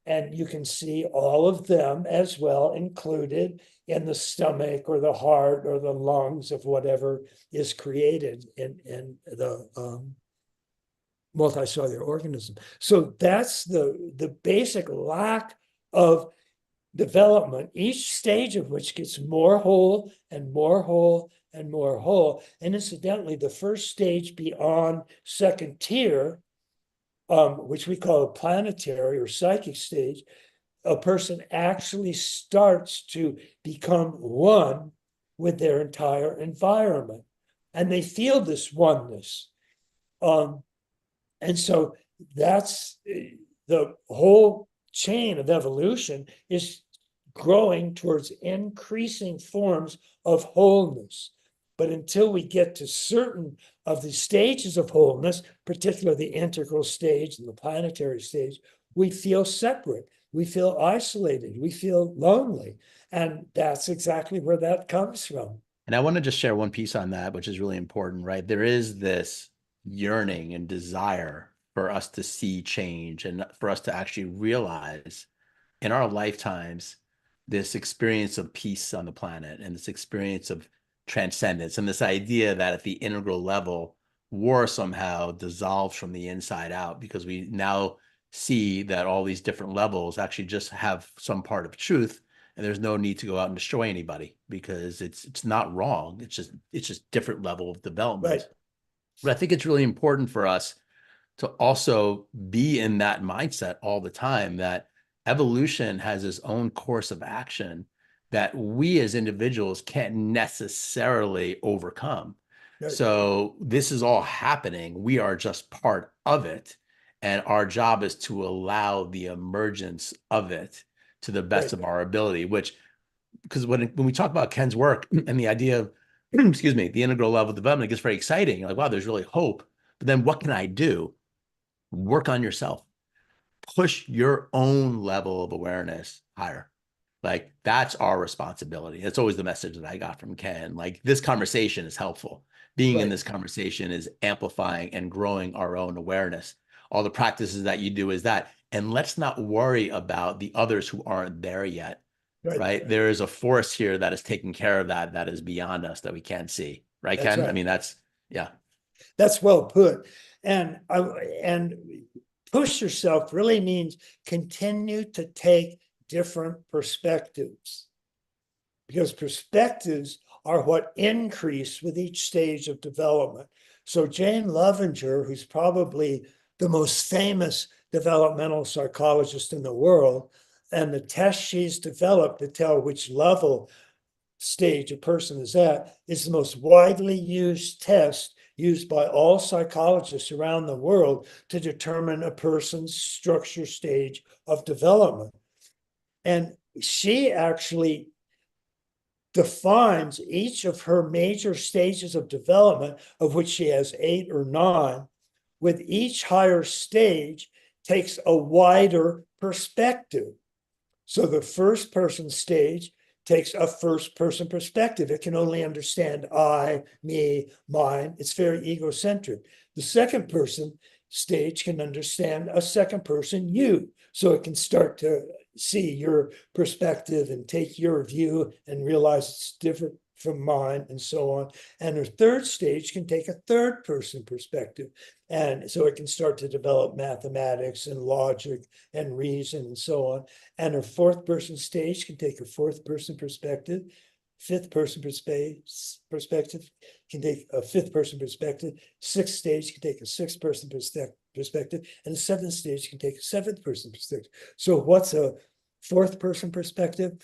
And you can see all of them as well included in the stomach or the heart or the lungs of whatever is created in the multicellular organism. So that's the basic lack of development, each stage of which gets more whole and more whole and more whole. And incidentally, the first stage beyond second tier, which we call a planetary or psychic stage, a person actually starts to become one with their entire environment. And they feel this oneness. And so that's the whole chain of evolution is growing towards increasing forms of wholeness. But until we get to certain of the stages of wholeness, particularly the integral stage and the planetary stage, we feel separate, we feel isolated, we feel lonely. And that's exactly where that comes from. And I want to just share one piece on that, which is really important, right? There is this yearning and desire for us to see change and for us to actually realize in our lifetimes this experience of peace on the planet and this experience of transcendence and this idea that at the integral level, war somehow dissolves from the inside out, because we now see that all these different levels actually just have some part of truth, and there's no need to go out and destroy anybody because it's not wrong. It's just different level of development. Right. But I think it's really important for us to also be in that mindset all the time, that evolution has its own course of action that we as individuals can't necessarily overcome. Right. So this is all happening. We are just part of it. And our job is to allow the emergence of it to the best Right. of our ability, because when we talk about Ken's work and the idea of, excuse me, the integral level development, it gets very exciting. You're like, wow, there's really hope. But then what can I do? Work on yourself. Push your own level of awareness higher. Like, that's our responsibility. That's always the message that I got from Ken. Like, this conversation is helpful. Being in this conversation is amplifying and growing our own awareness. All the practices that you do is that. And let's not worry about the others who aren't there yet. Right? There is a force here that is taking care of that is beyond us, that we can't see. Right, That's Ken? right. I mean, yeah. That's well put. And push yourself really means continue to take different perspectives, because perspectives are what increase with each stage of development. So Jane Lovinger, who's probably the most famous developmental psychologist in the world, and the test she's developed to tell which level stage a person is at is the most widely used test used by all psychologists around the world to determine a person's structure stage of development. And she actually defines each of her major stages of development, of which she has 8 or 9, with each higher stage takes a wider perspective. So the first person stage takes a first person perspective. It can only understand I, me, mine. It's very egocentric. The second person stage can understand a second person you. So it can start to see your perspective and take your view and realize it's different from mine and so on. And her third stage can take a third person perspective. And so it can start to develop mathematics and logic and reason and so on. And her fourth person stage can take a fourth person perspective. Fifth person perspective can take a fifth person perspective. Sixth stage can take a sixth person perspective. And the seventh stage can take a seventh person perspective. So what's a fourth person perspective?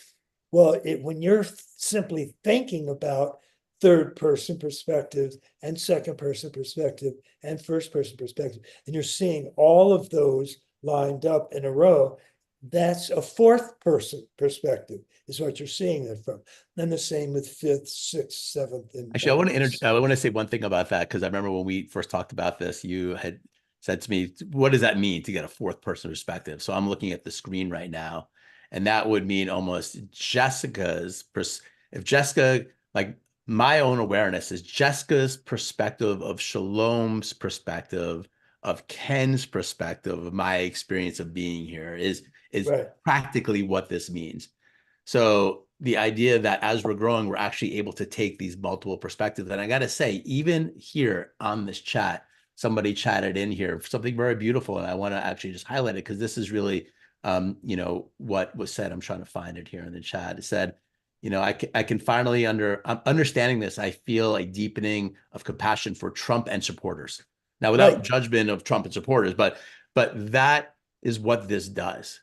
Well, when you're simply thinking about third person perspective and second person perspective and first person perspective, and you're seeing all of those lined up in a row, That's a fourth person perspective is what you're seeing it from. Then the same with fifth, sixth, seventh, and Actually, eighth. I want to say one thing about that, because I remember when we first talked about this, you had said to me, what does that mean to get a fourth person perspective? So I'm looking at the screen right now, and that would mean almost if Jessica, like my own awareness is Jessica's perspective of Shalom's perspective, of Ken's perspective, of my experience of being here is Right. practically what this means. So the idea that as we're growing, we're actually able to take these multiple perspectives. And I got to say, even here on this chat, somebody chatted in here something very beautiful. And I want to actually just highlight it because this is really, what was said. I'm trying to find it here in the chat. It said, I can finally I'm understanding this. I feel a deepening of compassion for Trump and supporters. Now, without judgment of Trump and supporters, but that is what this does.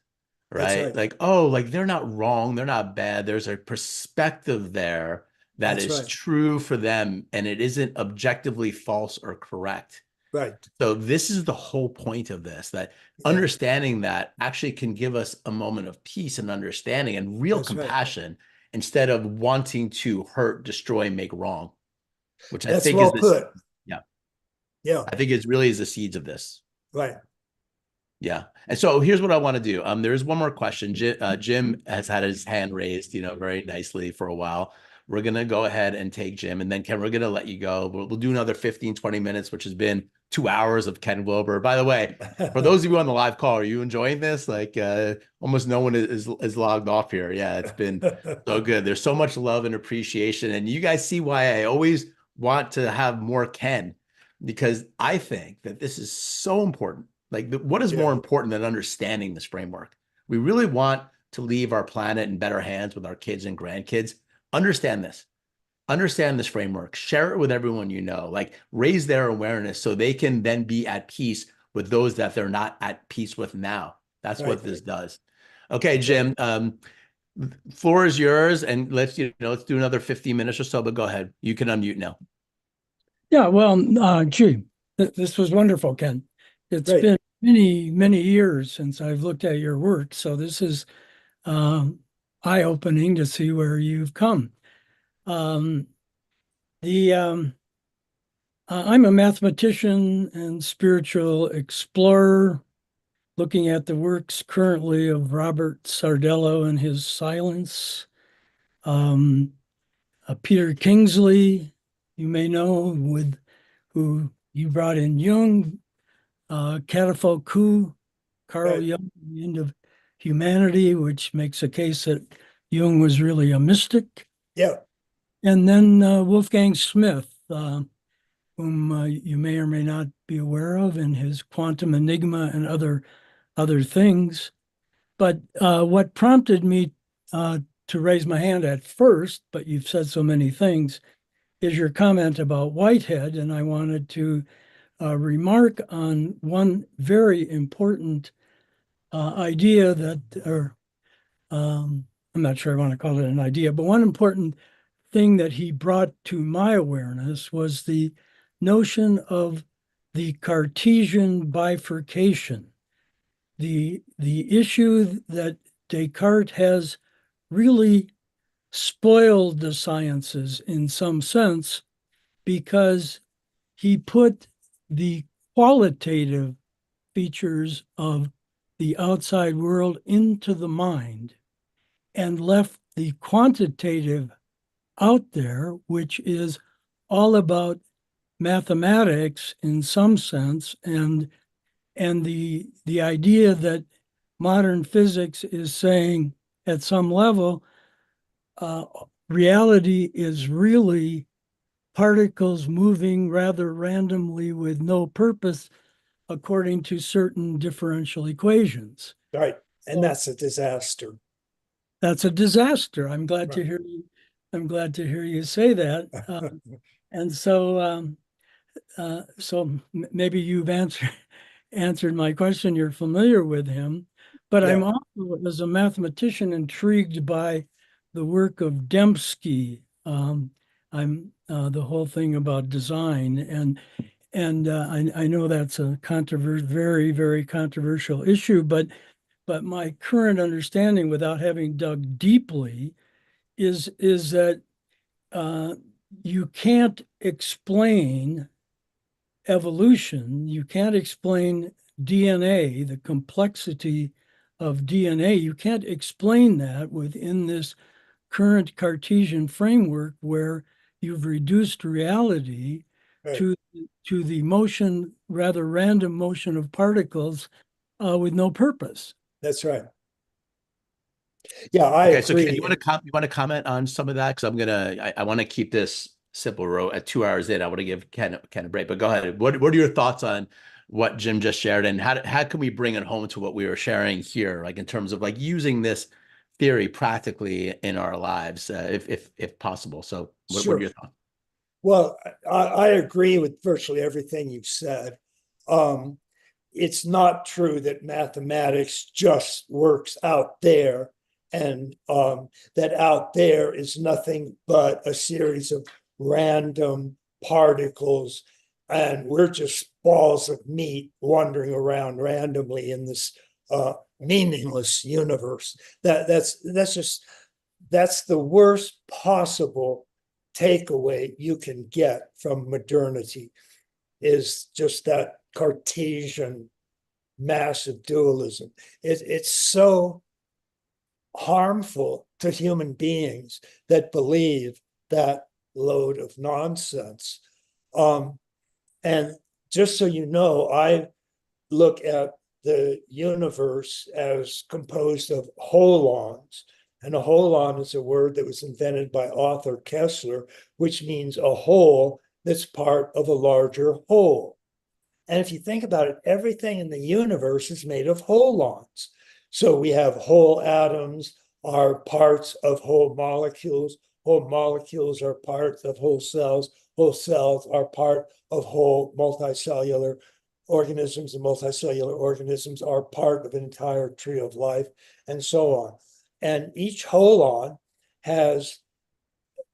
Right? Like, oh, like they're not wrong. They're not bad. There's a perspective there that is true for them. And it isn't objectively false or correct. Right. So this is the whole point of this, that understanding that actually can give us a moment of peace and understanding and real compassion instead of wanting to hurt, destroy, make wrong, which I think is put. Yeah. Yeah. I think it really is the seeds of this. Right. Yeah. And so here's what I want to do. There is one more question. Jim has had his hand raised, very nicely for a while. We're going to go ahead and take Jim, and then Ken, we're going to let you go. We'll do another 15, 20 minutes, which has been 2 hours of Ken Wilber. By the way, for those of you on the live call, are you enjoying this? Like almost no one is logged off here. Yeah, it's been so good. There's so much love and appreciation. And you guys see why I always want to have more Ken, because I think that this is so important. Like, what is more important than understanding this framework? We really want to leave our planet in better hands with our kids and grandkids. Understand this. Understand this framework. Share it with everyone you know. Like, raise their awareness so they can then be at peace with those that they're not at peace with now. That's what this does. Okay, Jim. Floor is yours, and let's do another 15 minutes or so. But go ahead. You can unmute now. Yeah. Well, gee, this was wonderful, Ken. It's been many, many years since I've looked at your work, so this is eye-opening to see where you've come. I'm a mathematician and spiritual explorer, looking at the works currently of Robert Sardello and his Silence. Peter Kingsley, you may know, who you brought in Jung. Catafalque Coup, Carl Jung, The End of Humanity, which makes a case that Jung was really a mystic. Yeah. And then Wolfgang Smith, whom you may or may not be aware of, in his Quantum Enigma and other things. But what prompted me to raise my hand at first, but you've said so many things, is your comment about Whitehead, and I wanted to remark on one very important idea I'm not sure I want to call it an idea, but one important thing that he brought to my awareness was the notion of the Cartesian bifurcation. The issue that Descartes has really spoiled the sciences in some sense, because he put the qualitative features of the outside world into the mind and left the quantitative out there, which is all about mathematics in some sense, and the idea that modern physics is saying at some level reality is really particles moving rather randomly with no purpose according to certain differential equations. Right. And that's a disaster. That's a disaster. I'm glad to hear you say that. And so maybe you've answered my question. You're familiar with him, but I'm also, as a mathematician, intrigued by the work of Dembski. I'm the whole thing about design, and I know that's a very, very controversial issue, but but my current understanding, without having dug deeply, is that you can't explain evolution. You can't explain DNA, the complexity of DNA. You can't explain that within this current Cartesian framework where you've reduced reality Right. to the motion, rather random motion of particles with no purpose. That's right. Yeah, I Okay, so Ken, agree. you want to comment on some of that? Because I want to keep this simple. We're at 2 hours in. I want to give Ken a break, but go ahead. What are your thoughts on what Jim just shared, and how can we bring it home to what we were sharing here, like in terms of like using this theory practically in our lives, if possible? So, what are Sure. your thoughts? Well, I agree with virtually everything you've said. It's not true that mathematics just works out there, and that out there is nothing but a series of random particles, and we're just balls of meat wandering around randomly in this meaningless universe. That's the worst possible takeaway you can get from modernity, is just that Cartesian massive dualism. It's so harmful to human beings that believe that load of nonsense. And just so you know, I look at the universe as composed of holons. And a holon is a word that was invented by Arthur Kessler, which means a whole that's part of a larger whole. And if you think about it, everything in the universe is made of holons. So we have whole atoms are parts of whole molecules are parts of whole cells are part of whole multicellular organisms, and multicellular organisms are part of an entire tree of life, and so on. And each holon has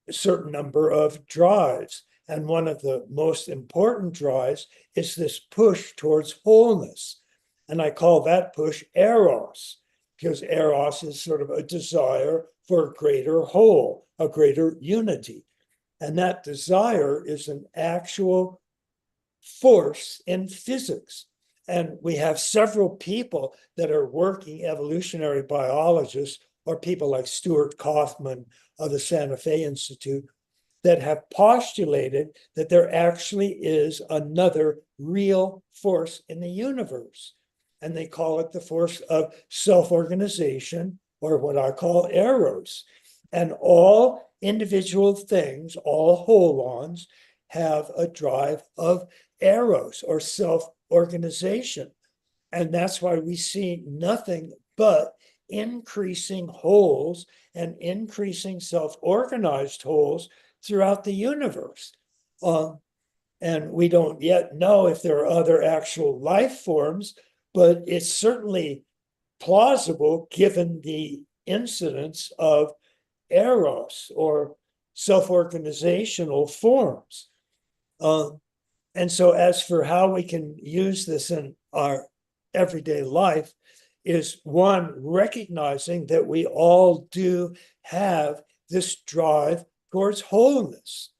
a certain number of drives. And one of the most important drives is this push towards wholeness. And I call that push eros, because eros is sort of a desire for a greater whole, a greater unity. And that desire is an actual force in physics. And we have several people that are working evolutionary biologists, or people like Stuart Kaufman of the Santa Fe Institute, that have postulated that there actually is another real force in the universe. And they call it the force of self-organization, or what I call eros. And all individual things, all holons, have a drive of eros, or self-organization. And that's why we see nothing but increasing wholes and increasing self-organized wholes throughout the universe. And we don't yet know if there are other actual life forms, but it's certainly plausible given the incidence of eros, or self-organizational forms. And so as for how we can use this in our everyday life, is one, recognizing that we all do have this drive towards wholeness.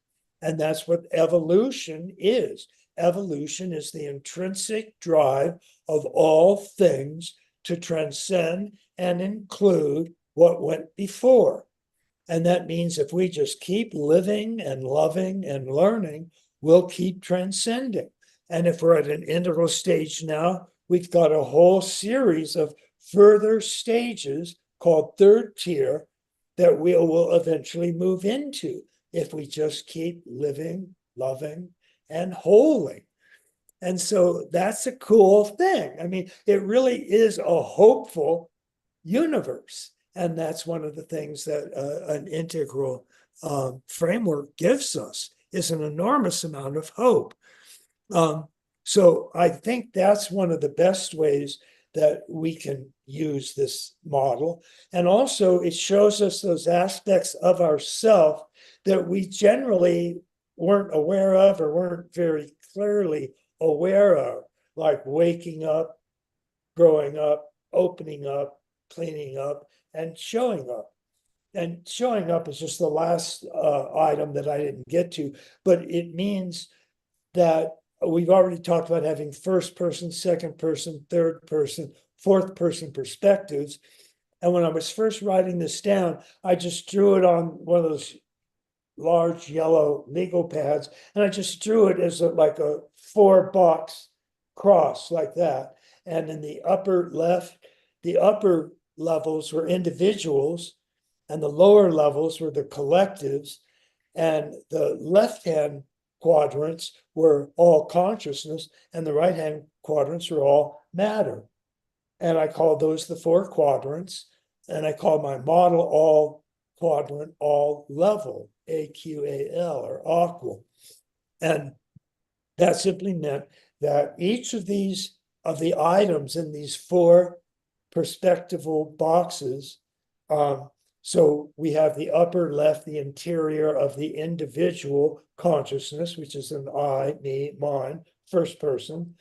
And that's what evolution is. Evolution is the intrinsic drive of all things to transcend and include what went before. And that means if we just keep living and loving and learning, we'll keep transcending. And if we're at an integral stage now, we've got a whole series of further stages called third tier that we will eventually move into if we just keep living, loving, and holding. And so that's a cool thing. I mean, it really is a hopeful universe. And that's one of the things that an integral framework gives us, is an enormous amount of hope. So I think that's one of the best ways that we can use this model. And also it shows us those aspects of ourself that we generally weren't aware of, or weren't very clearly aware of, like waking up, growing up, opening up, cleaning up, and showing up. And showing up is just the last item that I didn't get to, but it means that we've already talked about having first person, second person, third person, fourth person perspectives. And when I was first writing this down, I just drew it on one of those large yellow legal pads, and I just drew it as like a 4-box cross like that. And in the upper left, the upper levels were individuals, and the lower levels were the collectives, and the left-hand quadrants were all consciousness, and the right-hand quadrants were all matter. And I called those the 4 quadrants, and I called my model all quadrant, all level, AQAL, or aqual. And that simply meant that each of the items in these 4 perspectival boxes, so we have the upper left, the interior of the individual consciousness, which is an I, me, mine, first person.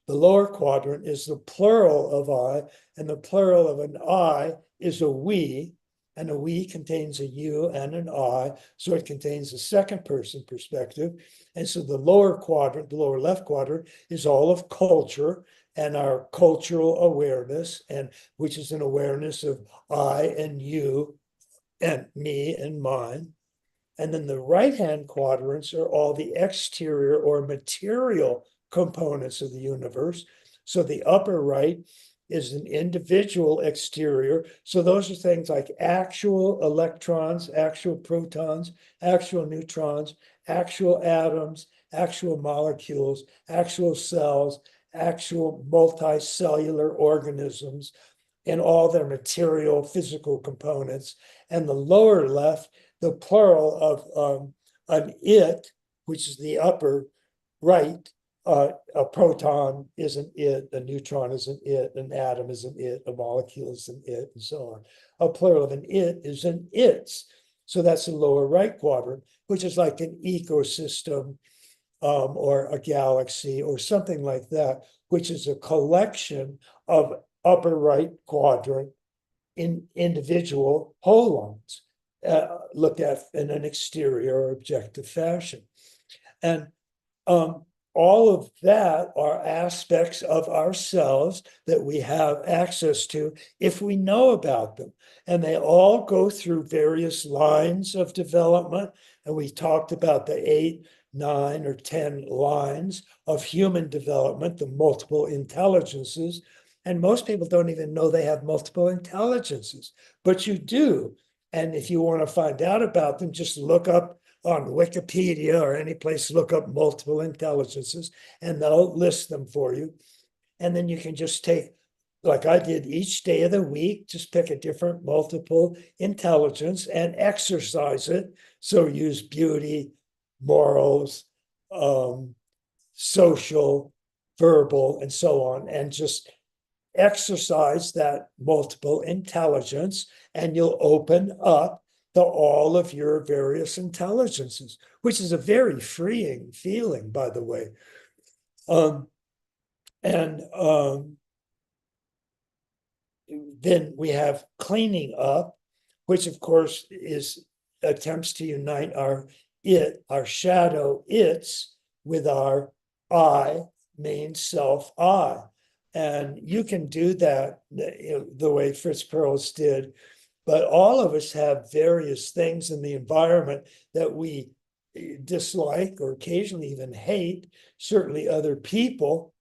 The lower quadrant is the plural of I, and the plural of an I is a we, and a we contains a you and an I, so it contains a second person perspective. And so the lower quadrant, the lower left quadrant, is all of culture and our cultural awareness, and which is an awareness of I and you and me and mine. And then the right-hand quadrants are all the exterior or material components of the universe. So the upper right is an individual exterior. So those are things like actual electrons, actual protons, actual neutrons, actual atoms, actual molecules, actual cells, actual multicellular organisms, in all their material physical components. And the lower left, the plural of an it, which is the upper right. A proton is an it, a neutron is an it, an atom is an it, a molecule is an it, and so on. A plural of an it is an its. So that's the lower right quadrant, which is like an ecosystem or a galaxy or something like that, which is a collection of upper right quadrant in individual holons looked at in an exterior or objective fashion. And all of that are aspects of ourselves that we have access to if we know about them. And they all go through various lines of development. And we talked about the 8, 9, or 10 lines of human development, the multiple intelligences. And most people don't even know they have multiple intelligences, but you do. And if you want to find out about them, just look up on Wikipedia or any place, look up multiple intelligences, and they'll list them for you. And then you can just take, like I did each day of the week, just pick a different multiple intelligence and exercise it. So use beauty, morals, social, verbal, and so on, and just exercise that multiple intelligence, and you'll open up to all of your various intelligences, which is a very freeing feeling, by the way. Then we have cleaning up, which of course is attempts to unite our shadow its with our I, main self I. And you can do that the way Fritz Perls did, but all of us have various things in the environment that we dislike or occasionally even hate, certainly other people.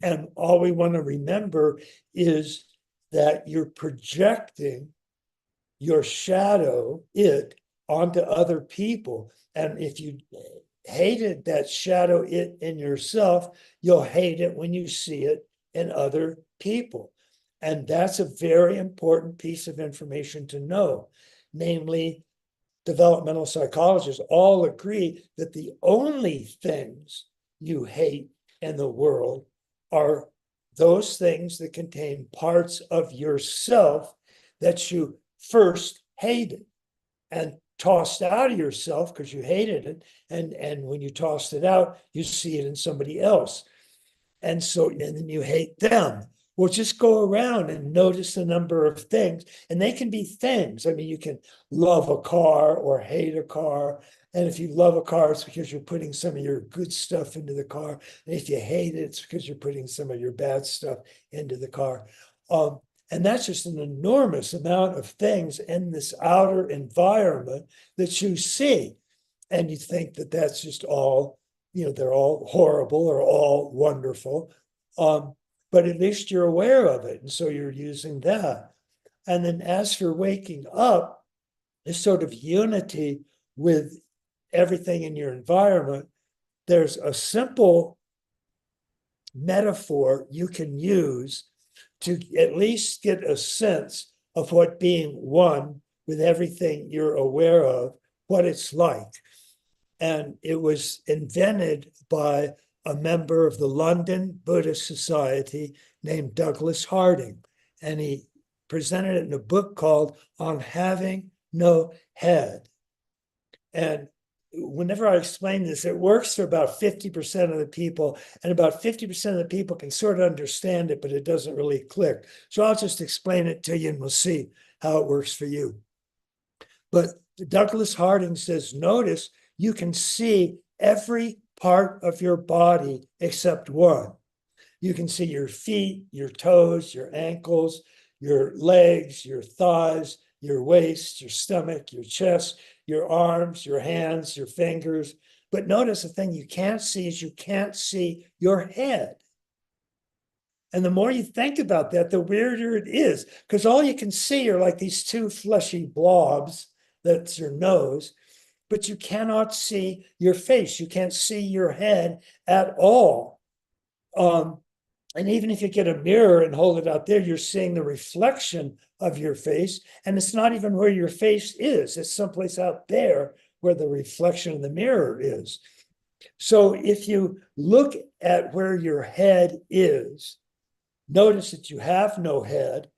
And all we want to remember is that you're projecting your shadow, it, onto other people. And if you hated that shadow it in yourself, you'll hate it when you see it in other people. And that's a very important piece of information to know. Namely, developmental psychologists all agree that the only things you hate in the world are those things that contain parts of yourself that you first hated and tossed out of yourself because you hated it. And when you tossed it out, you see it in somebody else. And then you hate them. Well, just go around and notice the number of things, and they can be things. I mean, you can love a car or hate a car. And if you love a car, it's because you're putting some of your good stuff into the car. And if you hate it, it's because you're putting some of your bad stuff into the car. And that's just an enormous amount of things in this outer environment that you see. And you think that that's just all, they're all horrible or all wonderful. But at least you're aware of it. And so you're using that. And then as for waking up, this sort of unity with everything in your environment, there's a simple metaphor you can use to at least get a sense of what being one with everything you're aware of, what it's like. And it was invented by a member of the London Buddhist Society named Douglas Harding. And he presented it in a book called On Having No Head. And whenever I explain this, it works for about 50% of the people, and about 50% of the people can sort of understand it, but it doesn't really click. So I'll just explain it to you and we'll see how it works for you. But Douglas Harding says, notice you can see every part of your body except one. You can see your feet, your toes, your ankles, your legs, your thighs, your waist, your stomach, your chest, your arms, your hands, your fingers. But notice the thing you can't see is you can't see your head. And the more you think about that, the weirder it is, because all you can see are like these two fleshy blobs. That's your nose, but you cannot see your face. You can't see your head at all. And even if you get a mirror and hold it out there, you're seeing the reflection of your face. And it's not even where your face is. It's someplace out there where the reflection of the mirror is. So if you look at where your head is, notice that you have no head,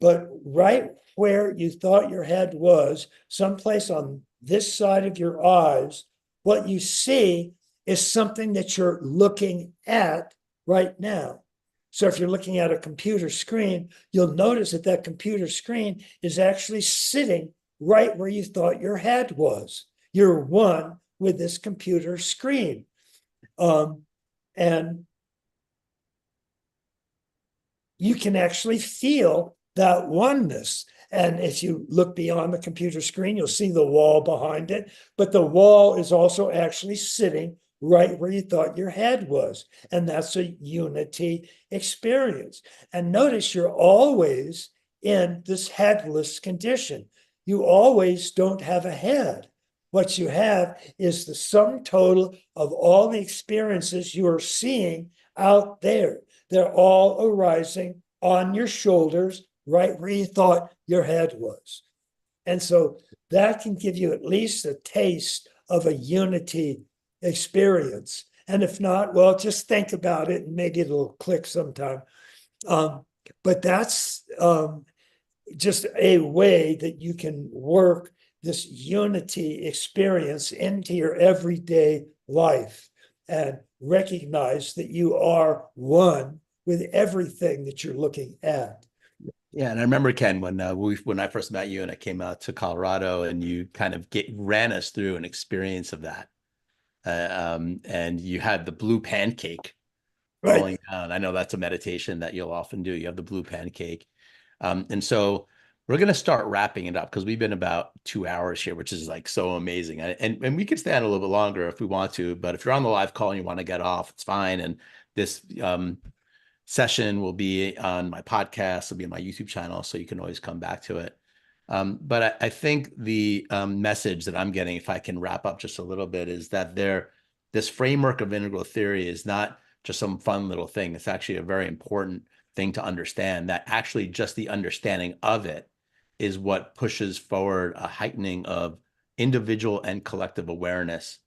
but right where you thought your head was, someplace on this side of your eyes, what you see is something that you're looking at right now. So if you're looking at a computer screen, you'll notice that that computer screen is actually sitting right where you thought your head was. You're one with this computer screen. And you can actually feel that oneness. And if you look beyond the computer screen, you'll see the wall behind it, but the wall is also actually sitting right where you thought your head was. And that's a unity experience. And notice you're always in this headless condition. You always don't have a head. What you have is the sum total of all the experiences you are seeing out there. They're all arising on your shoulders, right where you thought your head was. And so that can give you at least a taste of a unity experience. And if not, well, just think about it and maybe it'll click sometime. But that's just a way that you can work this unity experience into your everyday life and recognize that you are one with everything that you're looking at. Yeah, and I remember, Ken, when I first met you and I came out to Colorado, and you kind of ran us through an experience of that. And you had the blue pancake rolling down. I know that's a meditation that you'll often do. You have the blue pancake. And so we're going to start wrapping it up because we've been about 2 hours here, which is like so amazing. And we could stay on a little bit longer if we want to, but if you're on the live call and you want to get off, it's fine. And this session will be on my podcast, it'll be on my YouTube channel, so you can always come back to it. But I think the message that I'm getting, if I can wrap up just a little bit, is that this framework of integral theory is not just some fun little thing. It's actually a very important thing to understand, that actually just the understanding of it is what pushes forward a heightening of individual and collective awareness.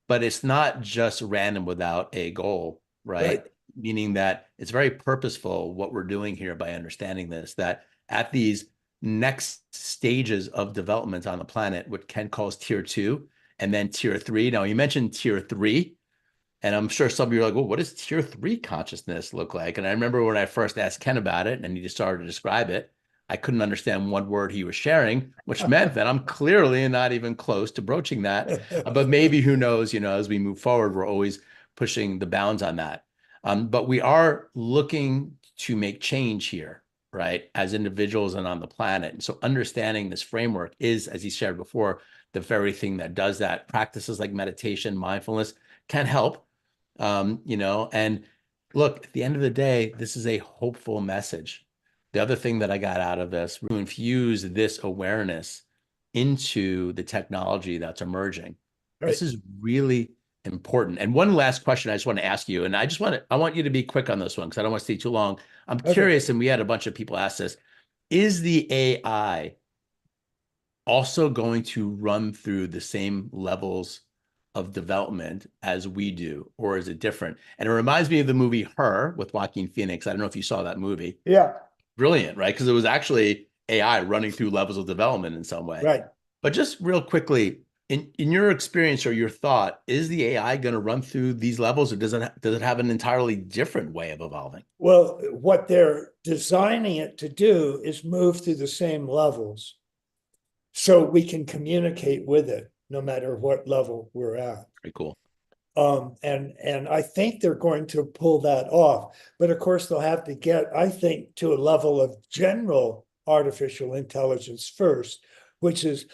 But it's not just random without a goal, right? Meaning that it's very purposeful what we're doing here by understanding this, that at these next stages of development on the planet, what Ken calls tier 2 and then tier 3. Now, you mentioned tier 3, And I'm sure some of you are like, well, what does tier 3 consciousness look like? And I remember when I first asked Ken about it and he just started to describe it, I couldn't understand one word he was sharing, which meant that I'm clearly not even close to broaching that. But maybe, who knows, as we move forward, we're always pushing the bounds on that. But we are looking to make change here, right, as individuals and on the planet. And so understanding this framework is, as he shared before, the very thing that does that. Practices like meditation, mindfulness can help. And look, at the end of the day, this is a hopeful message. The other thing that I got out of this, to infuse this awareness into the technology that's emerging. Right. This is really important. And one last question I just want to ask you, and I want you to be quick on this one because I don't want to stay too long. I'm curious, and we had a bunch of people ask this, is the AI also going to run through the same levels of development as we do, or is it different? And it reminds me of the movie Her with Joaquin Phoenix. I don't know if you saw that movie. Yeah. Brilliant, right? Because it was actually AI running through levels of development in some way. Right. But just real quickly, in your experience or your thought, is the AI going to run through these levels, or does it have an entirely different way of evolving? Well, what they're designing it to do is move through the same levels so we can communicate with it no matter what level we're at. Very cool. And I think they're going to pull that off. But of course, they'll have to get, I think, to a level of general artificial intelligence first, which is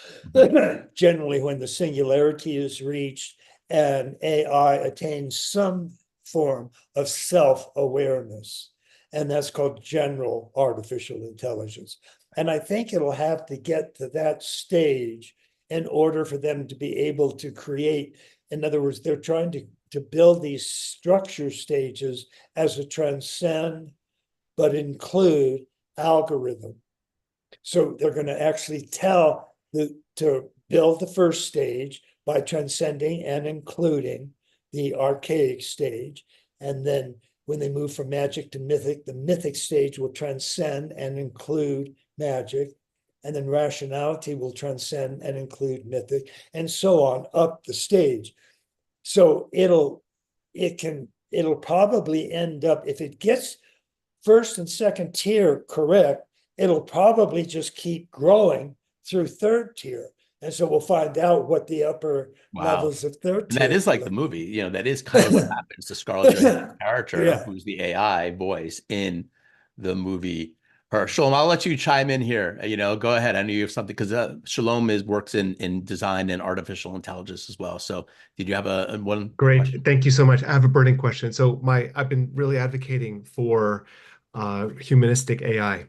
generally when the singularity is reached and AI attains some form of self-awareness. And that's called general artificial intelligence. And I think it'll have to get to that stage in order for them to be able to create. In other words, they're trying to build these structure stages as a transcend, but include algorithm. So they're going to actually to build the first stage by transcending and including the archaic stage. And then when they move from magic to mythic, the mythic stage will transcend and include magic. And then rationality will transcend and include mythic, and so on up the stage. So it'll probably end up, if it gets first and second tier correct, it'll probably just keep growing through third tier. And so we'll find out what the upper levels of third tier. And that is like the movie, that is kind of what happens to Scarlett Johansson's character, who's the AI voice in the movie Her. Shalom, I'll let you chime in here. Go ahead. I know you have something, because Shalom works in design and artificial intelligence as well. So did you have one? Great. Question? Thank you so much. I have a burning question. So I've been really advocating for humanistic AI,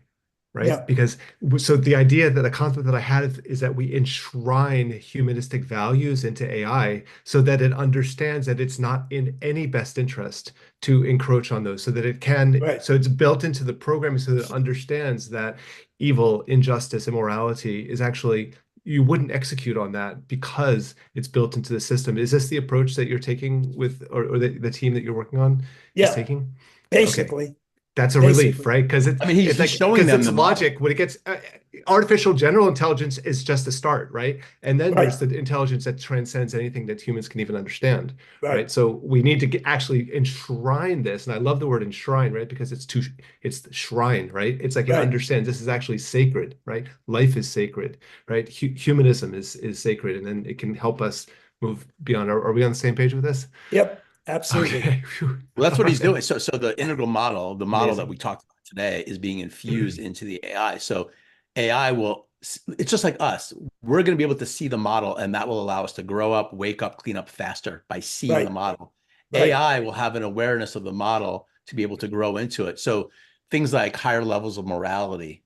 right? Yeah. Because so the idea that the concept that I had is that we enshrine humanistic values into AI so that it understands that it's not in any best interest to encroach on those, so that it can, so it's built into the programming so that it understands that evil, injustice, immorality is actually, you wouldn't execute on that because it's built into the system. Is this the approach that you're taking with, or the team that you're working on is taking? Basically. Okay. That's a relief, right? Because he's like, showing them the logic. When it gets artificial general intelligence is just a start, right? And then there's the intelligence that transcends anything that humans can even understand, right? So we need to actually enshrine this, and I love the word enshrine, right? Because it's the shrine, right? It's like it understands this is actually sacred, right? Life is sacred, right? Humanism is sacred, and then it can help us move beyond. Are we on the same page with this? Yep. Absolutely. Okay. Well, that's what he's doing. So the integral model, the model Amazing. that we talked about today, is being infused into the AI. So AI it's just like us. We're going to be able to see the model, and that will allow us to grow up, wake up, clean up faster by seeing the model. AI will have an awareness of the model to be able to grow into it. So things like higher levels of morality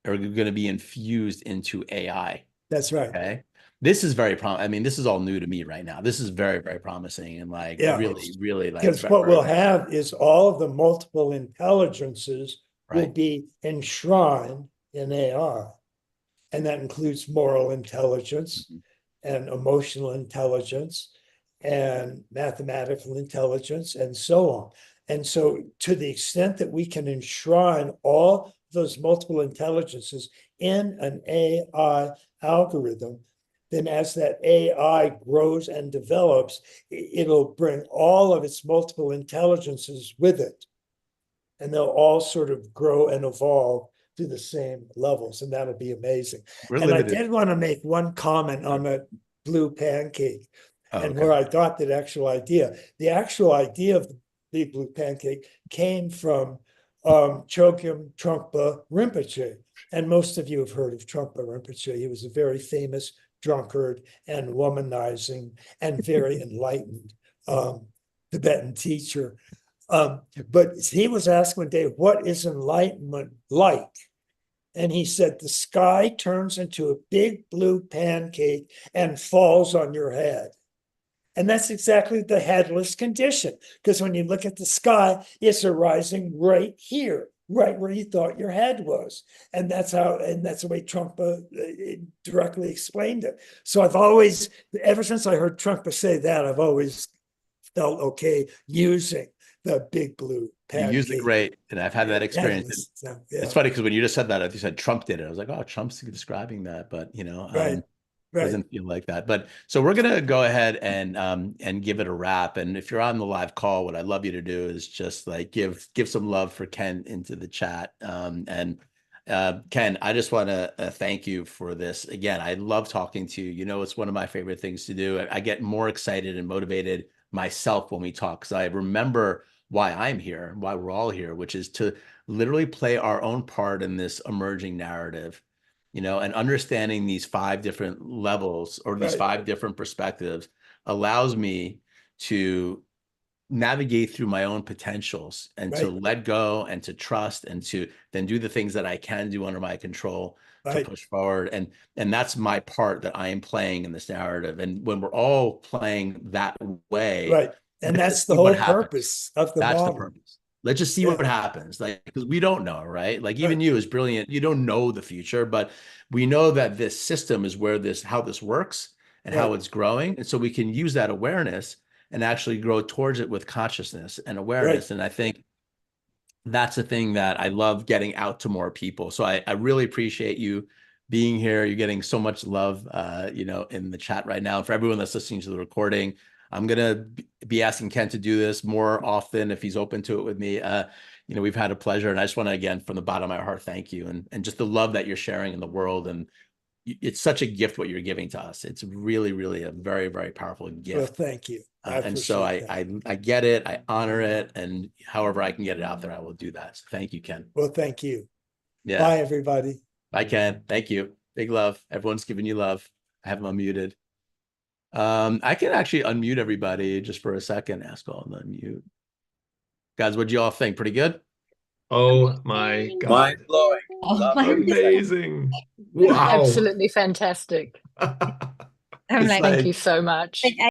are going to be infused into AI. That's right. Okay. This is very I mean, this is all new to me right now. This is very, very promising, and really, really like. Because what we'll have is all of the multiple intelligences will be enshrined in AI. And that includes moral intelligence and emotional intelligence and mathematical intelligence and so on. And so to the extent that we can enshrine all those multiple intelligences in an AI algorithm, then as that AI grows and develops, it'll bring all of its multiple intelligences with it. And they'll all sort of grow and evolve to the same levels, and that'll be amazing. We're And limited. I did want to make one comment on the blue pancake, and okay. where I got that actual idea. The actual idea of the big blue pancake came from Chogyam Trungpa Rinpoche. And most of you have heard of Trungpa Rinpoche. He was a very famous drunkard and womanizing and very enlightened Tibetan teacher. But he was asked one day, what is enlightenment like? And he said, the sky turns into a big blue pancake and falls on your head. And that's exactly the headless condition. Because when you look at the sky, it's arising right here, right where you thought your head was. And that's the way Trungpa directly explained it. So I've always, ever since I heard Trungpa say that, I've always felt okay using the big blue pancake. You used it great, and I've had that experience. So, yeah. It's funny because when you just said that, you said Trump did it. I was like, oh, Trump's describing that, but Right. doesn't feel like that. But so we're gonna go ahead and give it a wrap. And if you're on the live call, what I'd love you to do is just like give some love for Ken into the chat. Ken, I just want to thank you for this. Again, I love talking to you. You know, it's one of my favorite things to do. I get more excited and motivated myself when we talk, because I remember why I'm here, why we're all here, which is to literally play our own part in this emerging narrative, and understanding these 5 different levels or these 5 different perspectives allows me to navigate through my own potentials and to let go and to trust and to then do the things that I can do under my control to push forward. And that's my part that I am playing in this narrative. And when we're all playing that way, and that's the whole purpose of the model. That's the purpose. Let's just see what happens. Like, because we don't know, right? Like even you is brilliant. You don't know the future, but we know that this system is how this works and how it's growing. And so we can use that awareness and actually grow towards it with consciousness and awareness. And I think that's the thing that I love getting out to more people. So I really appreciate you being here. You're getting so much love, in the chat right now. For everyone that's listening to the recording, I'm going to be asking Ken to do this more often if he's open to it with me. We've had a pleasure, and I just want to, again, from the bottom of my heart, thank you. And just the love that you're sharing in the world. And it's such a gift what you're giving to us. It's really, really a very, very powerful gift. Well, thank you. And so I get it. I honor it. And however I can get it out there, I will do that. So thank you, Ken. Well, thank you. Yeah. Bye, everybody. Bye, Ken. Thank you. Big love. Everyone's giving you love. I have them unmuted. I can actually unmute everybody just for a second. Ask all to unmute. Guys, what do you all think? Pretty good? Oh my God. Mind blowing. Oh my Amazing. Wow. Absolutely fantastic. It's Thank you so much.